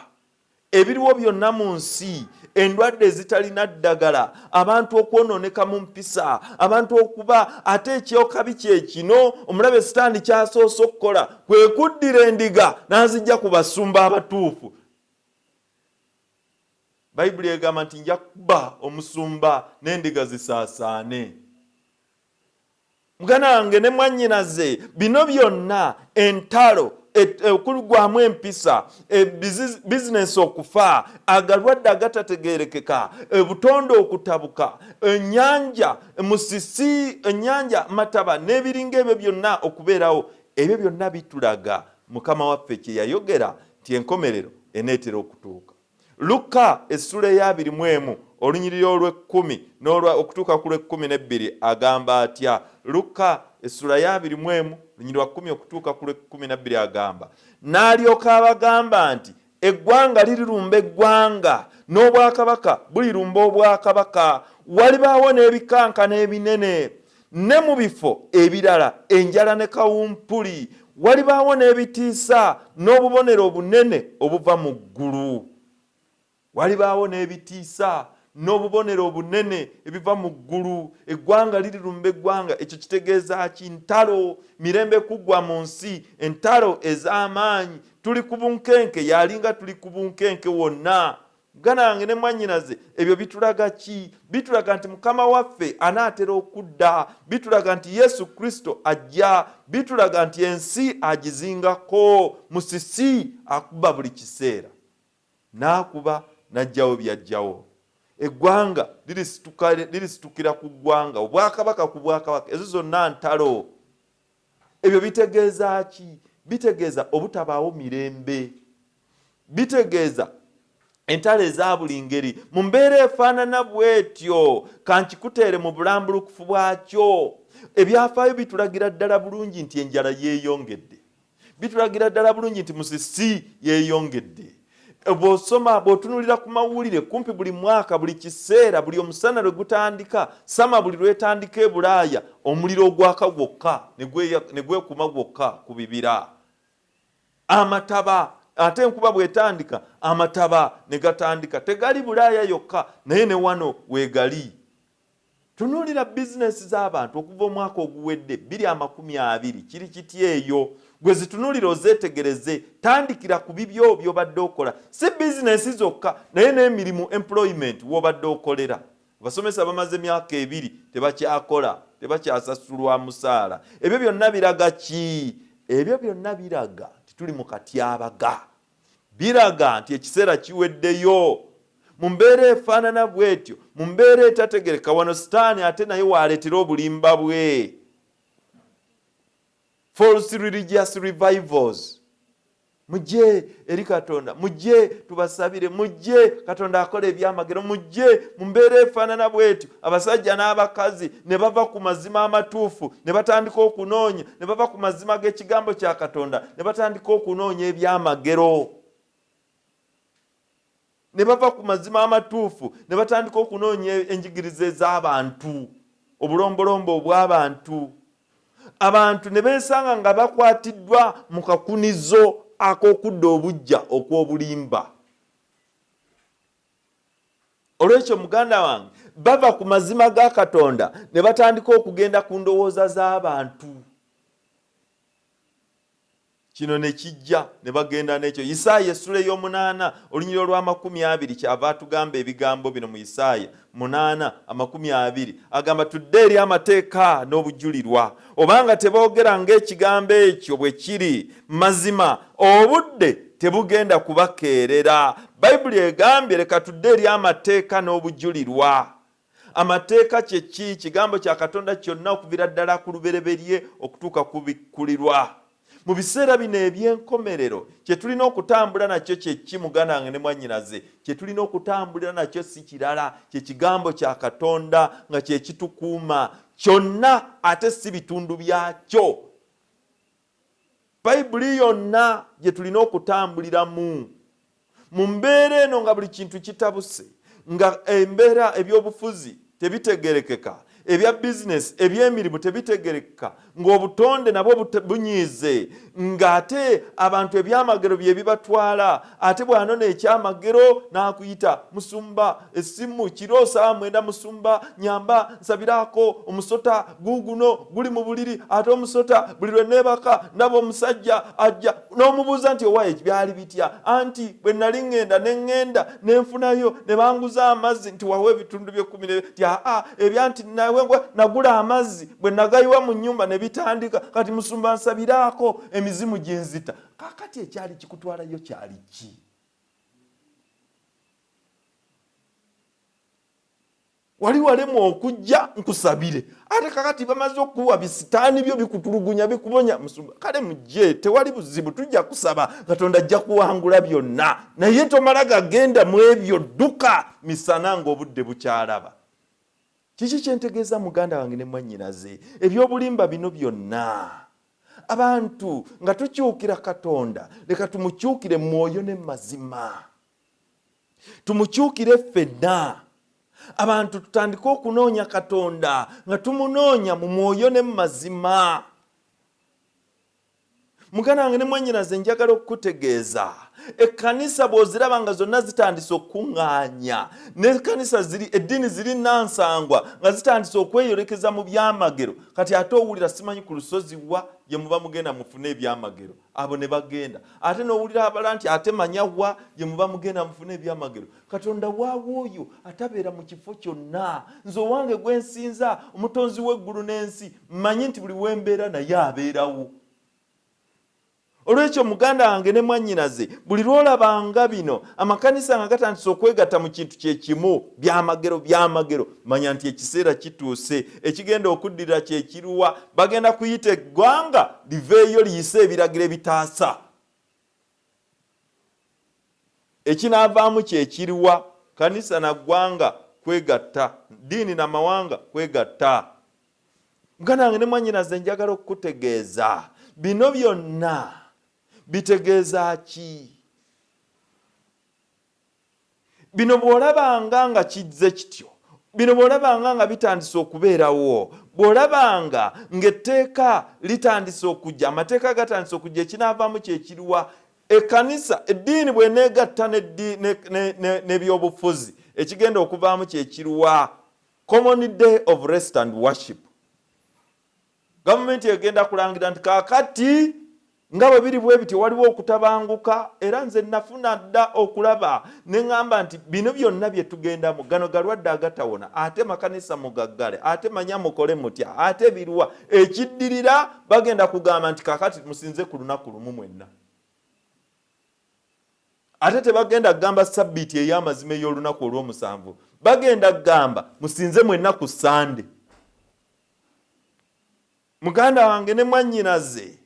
Ebiriwo byonna mu nsi, endwadde ezitalina ddagala, abantu okwonooneka mu mpisa, abantu okuba, ate ekyokabi kye kino omulabe Sitaani kyasoose okukola kwe kuddira endiga n'azijja ku basumba abatuufu. Bayibuli egamba nti nja kuba omusumba n'endiga zisaasaane. Muganda wange ne mwannyinaze, bino byonna, entalo, okulugwamu empisa, bizinesi okufa, agalwadde agatategeerekeka, obutonde okutabuka, ennyanja musisi, ennyanja mataba n'ebiringa ebyo byonna okubeerawo. Ebyo byonna bitulaga Mukama waffe kye yayogera nti enkomerero eneetera okutuuka. Luka essula eya 21 olunyiriri olw'e10 okutuuka ku lw'e12 agamba atya? Luka essula ya 21 olunyiriri lwa 10 okutuuka ku lw'e12 agamba, n'alyoka abagamba nti eggwanga lirirumba eggwanga, n'obwakabaka bulirumba obwakabaka. Walibaawo n'ebikankana ebinene, ne mu bifo ebirala enjala ne kawumpuli. Walibaawo n'ebitiisa n'obubonero obunene obuva mu ggulu. Walibaawo n'ebitiisa n'obubonero obunene ebiva mu ggulu. Eggwanga lirirumba eggwanga. Ekyo kitegeeza ki? Ntalo, mirembe kuggwa mu nsi, entalo ez'amaanyi. Tuli ku bunkenke, yalinga tuli ku bunkenke wonna. Muganda wange ne mwannyinaze, ebyo bitulaga ki? Bitulaga nti Mukama waffe anaatera okudda. Bitulaga nti Yesu Kristo ajja. Bitulaga nti ensi agizingako. Musisi akuba buli kiseera, n'akuba n'ajjawo byajjawo. Eggwanga lirisitukira ku ggwanga, obwakabaka ku bwakabaka. Ezo zonna ntalo. Ebyo bitegeeza ki? Bitegeeza obutabaawo mirembe. Bitegeeza entalo eza buli ngeri. Mu mbeera efaanana bw'etyo, kankikuteere mu bulambulukufu bwakyo, ebyafaayo bitulagira ddala bulungi nti enjala yeeyongedde. Bitulagira ddala bulungi nti musisi yeeyongedde. Bw'osoma, bw'otunulira ku mawulire, kumpi buli mwaka, buli kiseera, buli omusana lwe gutandika, sama buli lwetandika e Bulaaya, omuliro ogwaka gwokka ne gwekuma gwokka ku bibira. Amataba, ate enkuba bw'etandika, amataba ne gatandika. Tegali Bulaaya yokka, naye ne wano weegali. Tunuulira bizinesi z'abantu okuva omwaka oguwedde 2020, kiri kitya eyo? gwe zitunulira ozeetegereze, tandikira ku bibyo by'obadde okola, si bizinesi zokka naye n'emirimu employment w'obadde okolera. Abasomesa bamaze emyaka 2 tebakyakola, tebakyasasulwa musaala. Ebyo byonna biraga ki? Ebyo byonna biraga nti tuli mu katyabaga, biraga nti ekiseera kiweddeyo. Mu mbeera efaanana bw'etyo, mu mbeera etategereka, wano sitaani ate naye waaleetera obulimba bwe. False religious revivals. Mujje eri Katonda, mujje tubasabire, mujje Katonda akola ebyamagero, mujje mu mbeera efaanana bw'etyo. Abasajja n'abakazi ne bava ku mazima amatuufu ne batandika okunoonya, ne bava ku mazima g'ekigambo kya Katonda ne batandika okunoonya ebyamagero. Ne bava ku mazima amatuufu ne batandika okunoonya enjigiriza ez'abantu, obulombolombo obw'abantu. Abantu ne beesanga nga bakwatiddwa mu kakunizo ak'okudda obujja okw'obulimba. Olwekyo muganda wange, bava ku mazima ga Katonda ne batandika okugenda ku ndowooza z'abantu. Kino ne kijja ne bagenda n'ekyo. Isaaya essula ey'omunaana olunyiriro lwa 20 kyava atugamba ebigambo bino mu Isaaya 8:20. Agamba tudde eri amateeka n'obujulirwa. Obanga teboogera ng'ekigambo ekyo bwe kiri mazima, obudde tebugenda kubakeerera. Bayibuli egambye leka tudde eri amateeka n'obujulirwa. Amateeka kye ki? Kigambo kya Katonda kyonna okuvira ddala ku lubereberye okutuuka ku bikkulirwa. Mu biseera bino eby'enkomerero kye tulina okutambula nakyo kye ki muganda wange ne mwannyinaze? Kye tulina okutambulira nakyo si kirala, kye kigambo kya Katonda nga kye kitukuuma kyonna, ate si bitundu byakyo. Bayibuli yonna gye tulina okutambuliramu. Mu mbeera eno nga buli kintu kitabuse, nga embeera ebyobufuzi tebitegerekeka, ebya bizinesi, ebyemirimu tebitegereka, ng'obutonde nabwo bunyiize, ng'ate abantu ebyamagero bye bibatwala. Ate bw'anona ekyamagero n'akuyita musumba, essimu kiro 9 musumba, nyamba nsabirako, omusota guguno guli mu buliri, ate omusota buli lwe neebaka ndaba omusajja ajja, n'omubuuza nti owaye byali bitya? Anti bwe nali ŋŋenda ne ŋŋenda ne nfunayo ne banguza amazzi, nti wawe ebitundu bye 10 ti ebyanti nawe nagula amazzi bwe nagayiwa mu nnyumba ne bitandika, kati musumba nsabirako emizimu gyenzita. Kakati ekyali kikutwalayo kyali ki? Wali walemu okujja nkusabire, ate kakati bamaze okuwa bisitaani byo bikutulugunya bikubonya. Musumba kale mujje, tewali buzibu, tujja kusaba Katonda ajja kuwangula byonna, naye tomala gagenda mu ebyo dduka misana ng'obudde bukyalaba. Kiki kyentegeeza muganda wange ne mwannyinaze? Ebyobulimba bino byonna abantu nga tukyukira Katonda, leka tumukyukire mu mwoyo ne mazima, tumukyukire ffenna. Abantu tutandike okunoonya Katonda nga tumunoonya mu mwoyo ne mazima. Muganda wange ne mwannyinaze, njagala okukutegeeza, ekkanisa bw'oziraba nga zonna zitandise okuŋŋaanya, n'ekkanisa eddiini ziri nansangwa nga zitandise okweyolekeza mu byamagero, kati ate owulira simanyi ku lusozi wa gye muba mugenda mufune ebyamagero, abo ne bagenda. Ate n'owulira abala nti ate Manya wa gye muba mugenda mufune ebyamagero. Katonda waawo oyo atabeera mu kifo kyonna. Nze owange gwe nsinza, omutonzi w'eggulu n'ensi, mmanyi nti buli wembeera naye abeerawo. Olwekyo muganda wange ne mwannyinaze, buli lwolabanga bino amakanisa nga gatandise okwegatta mu kintu kye kimu, byamagero, manya nti ekiseera kituuse. Ekigenda okuddirira kye kiruwa? Bagenda kuyita eggwanga liveeyo liyise ebiragiro ebitaasa. Ekinaavaamu kye kiruwa? Kanisa na ggwanga kwegatta, ddiini na mawanga kwegatta. Muganda wange ne mwannyinaze, njagala okukutegeeza bino byonna bitegeeza ki? Bino bw'olabanga nga kizze kityo, bino bw'olabanga nga bitandise okubeerawo, bw'olabanga ng'etteeka litandise okujja, amateeka gatandise okujja, ekinaavaamu kye kiruwa? Ekkanisa, eddiini bw'eneegatta n'ebyobufuzi, ekigenda okuvaamu kye kiruwa? Common day of rest and worship. Gavumenti egenda kulangira nti kaakati nga bwe biri bwe biti waliwo okutabanguka era nze nafuna dda okulaba ne ŋŋamba nti bino byonna bye tugendamu gano galwadde agatawona ate makanisa mugaggale ate manya mukole mutya ate biruwa ekiddirira bagenda kugamba nti kakati musinze ku lunaku lumu mwenna ate tebagenda kugamba sabbiiti ey'amazima ey'olunaku olw'omusanvu bagenda kugamba musinze mwenna ku Sande. Muganda wange ne mwannyinaze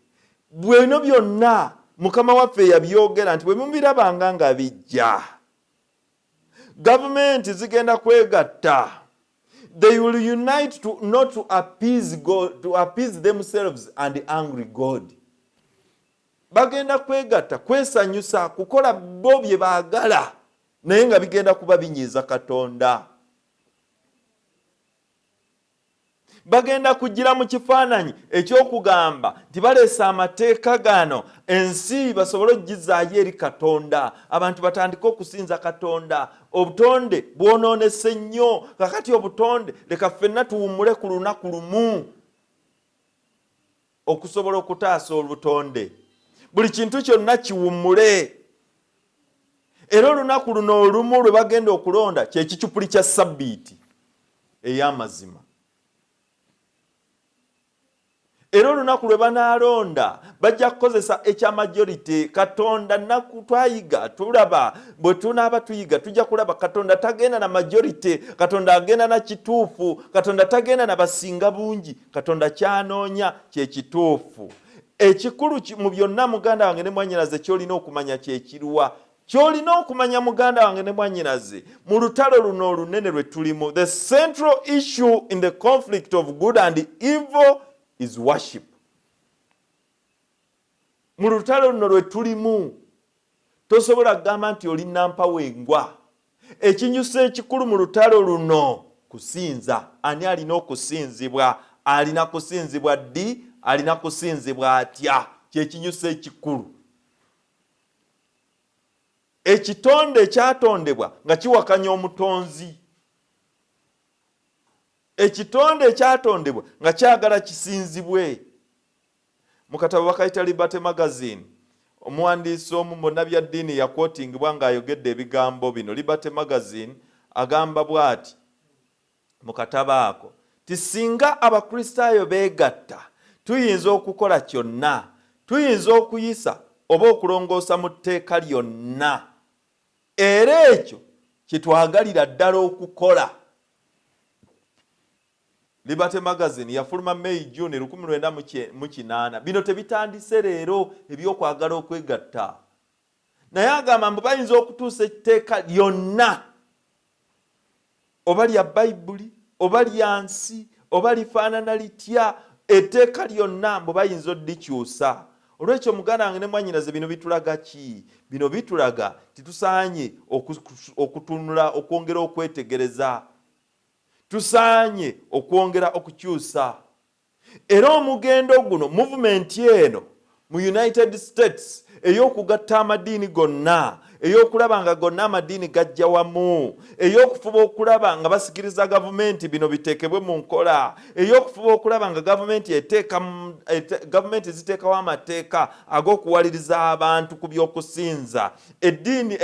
bweno byonna mukama waffe yabyogera nti bwe mubirabanga nga bijja gavumenti zigenda kwegatta. They will unite to not to appease God, to appease themselves and the angry God. Bagenda kwegatta kwesanyusa kukola bo bye baagala naye nga bigenda kuba binyiiza Katonda. Bagenda kugira mu kifaananyi ekyokugamba nti baleesa amateeka gano ensi basobole okugizaayo eri Katonda abantu batandike okusinza Katonda. Obutonde bwonoonese nnyo kakati obutonde leka ffenna tuwummule ku lunaku lumu okusobola okutaasa obutonde. Buli kintu kyonna kiwummule. Era olunaku luno olumu lwe bagenda okulonda kye kicupuli kya sabbiiti ey'amazima. Era olunaku lwe banaalonda bajja kukozesa ekya majority. Katonda naku twayiga tulaba bwe tunaaba tuyiga tujja kulaba Katonda tagenda na majority, Katonda agenda na kituufu. Katonda tagenda na basinga bungi, Katonda kyanoonya kye kituufu. Ekikulu mu byonna muganda wange ne mwannyinaze kyolina okumanya kye kiruwa. Kyolina okumanya muganda wange ne mwannyinaze mu lutalo luno olunene lwe tulimu, the central issue in the conflict of good and evil is worship. Mu lutalo luno lwe tulimu tosobola kugamba nti oli nampa wengwa. Ekinyusa ekikulu mu lutalo luno kusinza. Ani alina okusinzibwa? Alina kusinzibwa ddi? Alina kusinzibwa atya? Kyekinyusa ekikulu. Ekitonde ekyatondebwa nga kiwakanya omutonzi. Ekitonde ekyatondebwa nga kyagala kisinzibwe. Mu katabo bakayita Liberty Magazine omuwandiisi omu mu Nabyaddiini yakwotingibwa ng'ayogedde ebigambo bino. Liberty Magazine agamba bw'ati mu katabo ako ti singa abakristaayo beegatta tuyinza okukola kyonna, tuyinza okuyisa oba okulongoosa mu tteeka lyonna. Era ekyo kitwagalira ddala okukola. Liberty Magazine yafuluma May June 1908. Bino tebitandise leero ebyokwagala okwegatta. Naye agamba mbu bayinza okutuusa etteeka lyonna, oba lya Bayibuli oba lyansi oba lifaanana litya, etteeka lyonna mbu bayinza oddikyusa. Olwekyo muganda wange ne mwannyinaze bino bitulaga ki? Bino bitulaga titusaanye okutunula okwongera okwetegereza. Tusaanye okwongera okukyusa. Era omugendo guno movement eno mu United States ey'okugatta amadiini gonna, ey'okulaba nga gonna amadiini gajja wamu, ey'okufuba okulaba nga basikiriza gavumenti bino biteekebwe mu nkola, ey'okufuba okulaba nga gavumenti ziteekawo amateeka ag'okuwaliriza abantu ku by'okusinza. Eddiini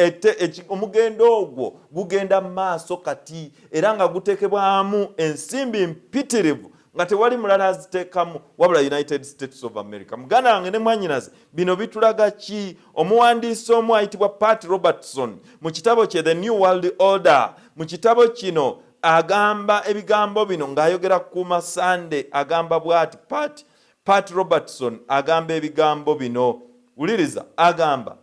omugendo ogwo gugenda mu maaso kati era nga guteekebwamu ensimbi mpitirivu nga tewali mulala aziteekamu wabula United States of America. Muganda wange ne mwannyinaze bino bitulaga ki? Omuwandiisi omu ayitibwa Pat Robertson mu kitabo kye The New World Order, mu kitabo kino agamba ebigambo bino ng'ayogera ku Kuuma Sunday. Agamba bw'ati Pat Robertson agamba ebigambo bino. Wuliriza, agamba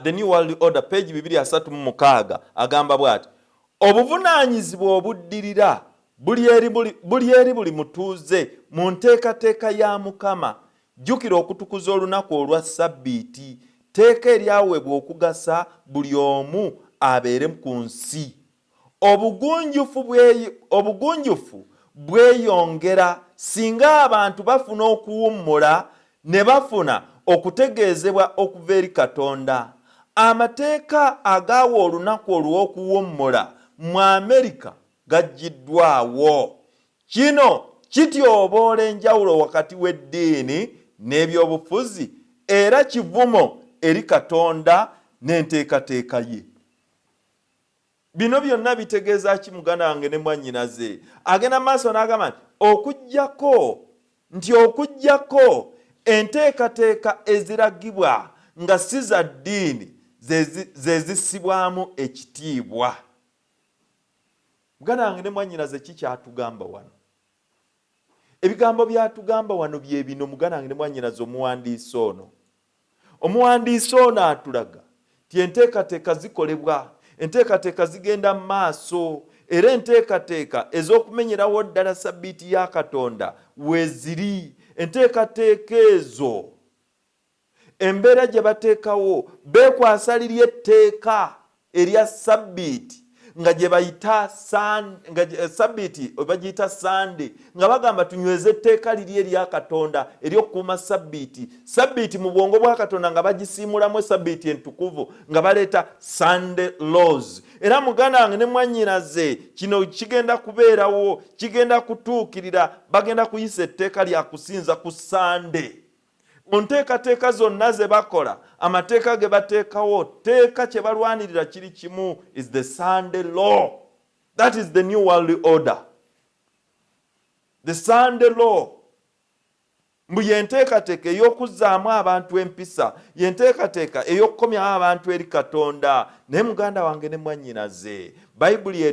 The New World Order page 236 agamba bw'ati obuvunaanyizibwa obuddirira buli eri buli mutuuze mu nteekateeka ya Mukama. Jjukira okutukuza olunaku olwa Sabbiiti, tteeka eryaweebwa okugasa buli omu abeere ku nsi. Obugunjufu bweyongera singa abantu bafuna okuwummula ne bafuna okutegeezebwa okuva eri Katonda. Amateeka agaawa olunaku olw'okuwummula mu Amerika gaggiddwawo. Kino kityoboola enjawulo wakati w'eddiini n'ebyobufuzi era kivumo eri Katonda n'enteekateeka ye. Bino byonna bitegeeza ki muganda wange ne mwannyinaze? Agenda maaso n'agamba nti okuggyako enteekateeka eziragibwa nga si za ddiini ze zissibwamu ekitiibwa. Muganda wange ne mwannyinaze ki kyatugamba wano? Ebigambo byatugamba wano bye bino muganda wange ne mwannyinaze omuwandiisi ono. Omuwandiisi ono atulaga ti enteekateeka zikolebwa, enteekateeka zigenda mu maaso, era enteekateeka ez'okumenyerawo ddala sabbiiti ya Katonda weeziri. Enteekateeka ezo embeera gye bateekawo beekwasa liri etteeka erya sabbiiti nga gye bayita sabbiiti bagiyita Sande, nga bagamba tunyweze etteeka liri erya Katonda ery'okukuuma sabbiiti. Sabbiiti mu bwongo bwa Katonda nga bagisiimulamu sabbiiti entukuvu nga baleeta Sunday laws. Era muganda wange ne mwannyinaze kino kigenda kubeerawo, kigenda kutuukirira, bagenda kuyisa etteeka lya kusinza ku Sande. Mu nteekateeka zonna ze bakola, amateeka ge bateekawo, teeka kye balwanirira kiri kimu, is the Sunday law. That is the new world order. The Sunday law. Mbu yenteekateeka ey'okuzzaamu abantu empisa, yenteekateeka ey'okukomyawo abantu eri Katonda. Naye muganda wange ne mwannyinaze, Bayibuli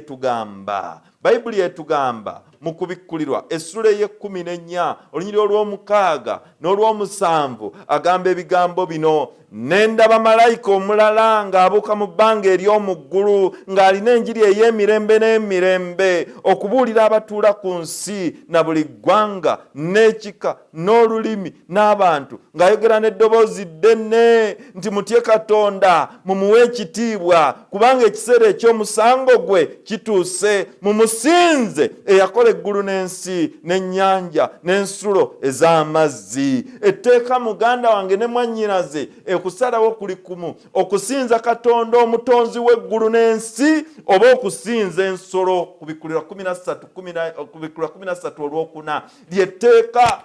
etugamba mu kubikkulirwa essula ey'e14 olunyiriri olw'omukaaga n'olw'omusanvu agamba ebigambo bino: ne ndaba malayika omulala ng'abuuka mu bbanga ery'omu ggulu ng'alina enjiri ey'emirembe n'emirembe okubuulira abatuula ku nsi na buli ggwanga n'ekika n'olulimi n'abantu, ng'ayogera n'eddoboozi ddene nti mutye Katonda, mumuwe ekitiibwa, kubanga ekiseera eky'omusango gwe kituuse. Mumusinze eyakola eggulu n'ensi n'ennyanja n'ensulo ez'amazzi. Etteeka muganda wange ne mwannyinaze okusalawo kuli kumu: okusinza Katonda omutonzi w'eggulu n'ensi, oba okusinza ensolo. Kubikkulirwa 13:4 lyetteeka.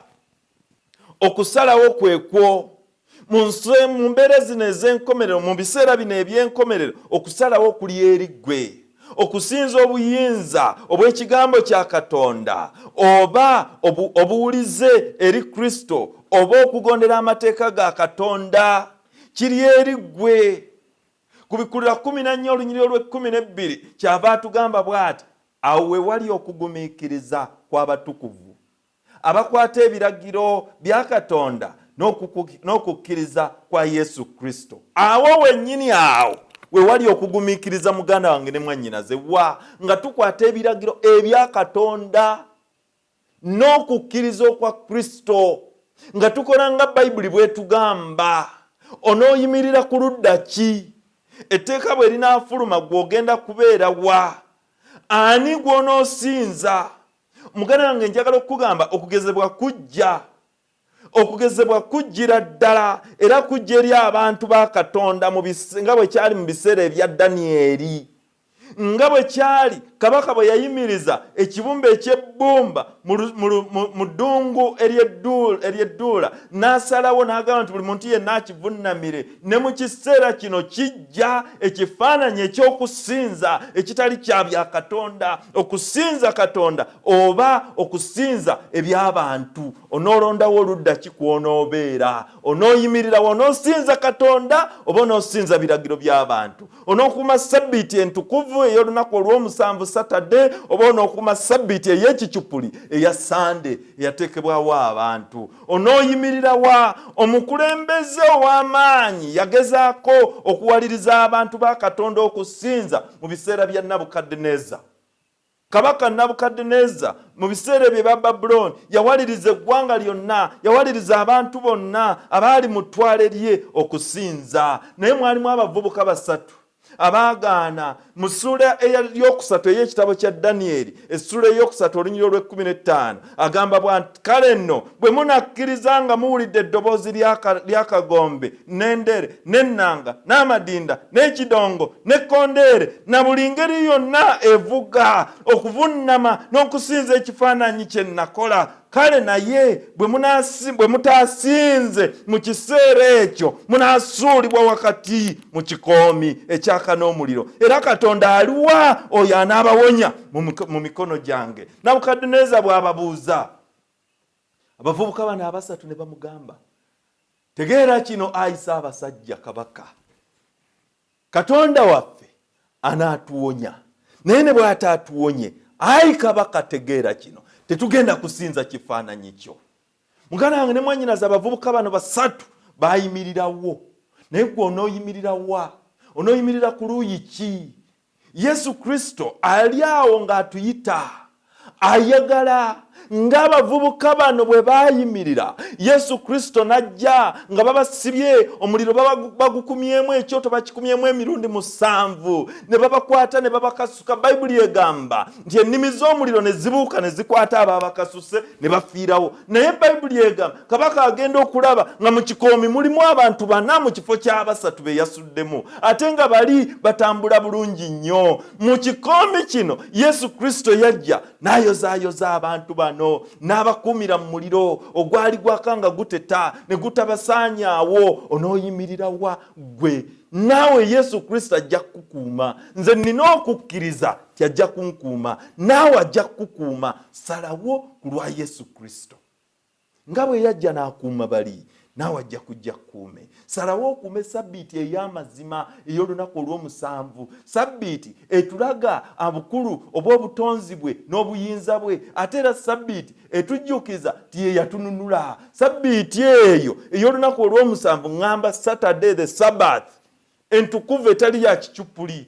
Okusalawo kwekwo mu mbeera zino ez'enkomerero, mu biseera bino eby'enkomerero, okusalawo kuli eri ggwe. Okusinza obuyinza obw'ekigambo kya Katonda, oba obuwulize eri Kristo, oba okugondera amateeka ga Katonda, kiri eri ggwe. Kubikkulirwa 14 olunyiriri olw'12 kyava atugamba bw'ati: awo we wali okugumiikiriza kw'abatukuvu abakwata ebiragiro bya Katonda n'okukkiriza kwa Yesu Kristo. Awo wennyini awo we wali okugumiikiriza muganda wange ne mwannyinaze, nga tukwata ebiragiro ebya Katonda n'okukkiriza okwa Kristo, nga tukola nga Bayibuli bw'etugamba. Onooyimirira ku ludda ki? Etteeka bwe linaafuluma gw'ogenda kubeera wa? Ani gw'onoosinza? Muganda wange njagala okugamba okugezebwa kujja. Okugezebwa kujjira ddala, era kujja eri abantu ba Katonda nga bwe kyali mu biseera ebya Danyeri, nga bwe kyali kabaka bwe yayimiriza ekibumbe eky'ebbumba mu ddungu ery'edduula, n'asalawo n'agamba nti buli muntu yenna akivunnamire. Ne mu kiseera kino kijja ekifaananyi eky'okusinza ekitali kya bya Katonda, okusinza Katonda oba okusinza eby'abantu. Onoolondawo oludda ki kw'onoobeera? Onooyimirirawo onoosinza Katonda oba onoosinza biragiro by'abantu? Onookuuma sabbiiti entukuvu ey'olunaku olw'omusanvu Saturday, oba onookuuma sabbiiti ey'ekicupuli eya Sande eyateekebwawo abantu? Onooyimirira wa? Omukulembeze ow'amaanyi yagezaako okuwaliriza abantu ba Katonda okusinza mu biseera bya Nabukadneza. Kabaka Nabukadneza mu biseera ebyo bya Babuloni yawaliriza eggwanga lyonna, yawaliriza abantu bonna abaali mu ttwale lye okusinza. Naye mwalimu abavubuka basatu abaagaana. Mu ssula eyokusatu ey'ekitabo kya Danyeri, essula eyokusatu olunyiriri olw'15 agamba bw'ati: kale nno bwe munakkiriza nga muwulidde eddoboozi ly'akagombe n'endere n'ennanga n'amadinda n'ekidongo n'ekkondeere na buli ngeri yonna evuga, okuvunnama n'okusinza ekifaananyi kye nakola, kale naye bwe mutaasinze mu kiseera ekyo munaasuulibwa wakati mu kikoomi ekyaka n'omuliro. Era Katonda aliwa oyo anaabawonya mu mikono gyange. Nabukadduneeza bw'ababuuza abavubuka bano abasatu ne bamugamba, tegeera kino ayi Ssaabasajja Kabaka, Katonda waffe anaatuwonya, naye ne bw'ataatuwonye, ayi Kabaka tegeera kino, tetugenda kusinza kifaananyi kyo. Muganda wange ne mwannyinaze abavubuka bano basatu baayimirirawo. Naye gwe onooyimirira wa? Onooyimirira ku luuyi ki? Yesu Kristo ali awo ng'atuyita, ayagala ng'abavubuka bano bwe baayimirira. Yesu Kristo najja nga babasibye omuliro, bagukumyemu ekyoto bakikumyemu emirundi 7, ne babakwata ne babakasuka. Bayibuli egamba nti ennimi z'omuliro ne zibuuka ne zikwata ababakasuse ne bafiirawo. Naye Bayibuli egamba kabaka agenda okulaba nga mu kikoomi mulimu abantu 4 mu kifo ky'abasatu be yasuddemu, ate nga bali batambula bulungi nnyo. Mu kikoomi kino Yesu Kristo yajja n'ayozaayoza abantu bano, n'abakuumira mu muliro ogwali gwakanga guteta ne gutabasaanyaawo. Onooyimirira wa gwe? Naawe Yesu Kristo ajja kukukuuma. Nze nina okukkiriza ti ajja kunkuuma, naawe ajja kukukuuma. Salawo ku lwa Yesu Kristo. Nga bwe yajja n'akuuma bali, naawe ajja kujja kukuume. Salawo okuume Sabbiiti ey'amazima ey'olunaku olw'omusanvu. Sabbiiti etulaga obukulu obw'obutonzi bwe n'obuyinza bwe, ate era Sabbiiti etujjukiza ti ye yatununula. Sabbiiti eyo ey'olunaku olw'omusanvu, ŋŋamba Saturday the Sabbath, entukuvu etali ya kicupuli.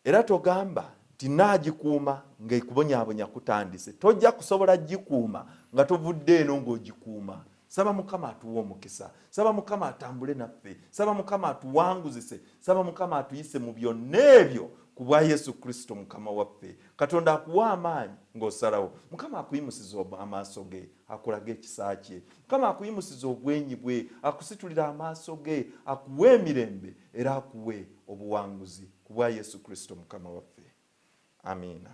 Era togamba nti naagikuuma ng'ekubonyaabonya kutandise. Tojja kusobola gikuuma nga tovudde eno ng'ogikuuma. Saba Mukama atuwe omukisa. Saba Mukama atambule naffe. Saba Mukama atuwanguzise. Saba Mukama atuyise mu byonna ebyo ku bwa Yesu Kristo Mukama waffe. Katonda akuwa amaanyi ng'osalawo. Mukama akuyimusiza amaaso ge, akulage ekisa kye. Mukama akuyimusiza obwenyi bwe, akusitulira amaaso ge, akuwe emirembe era akuwe obuwanguzi ku bwa Yesu Kristo Mukama waffe. Amiina.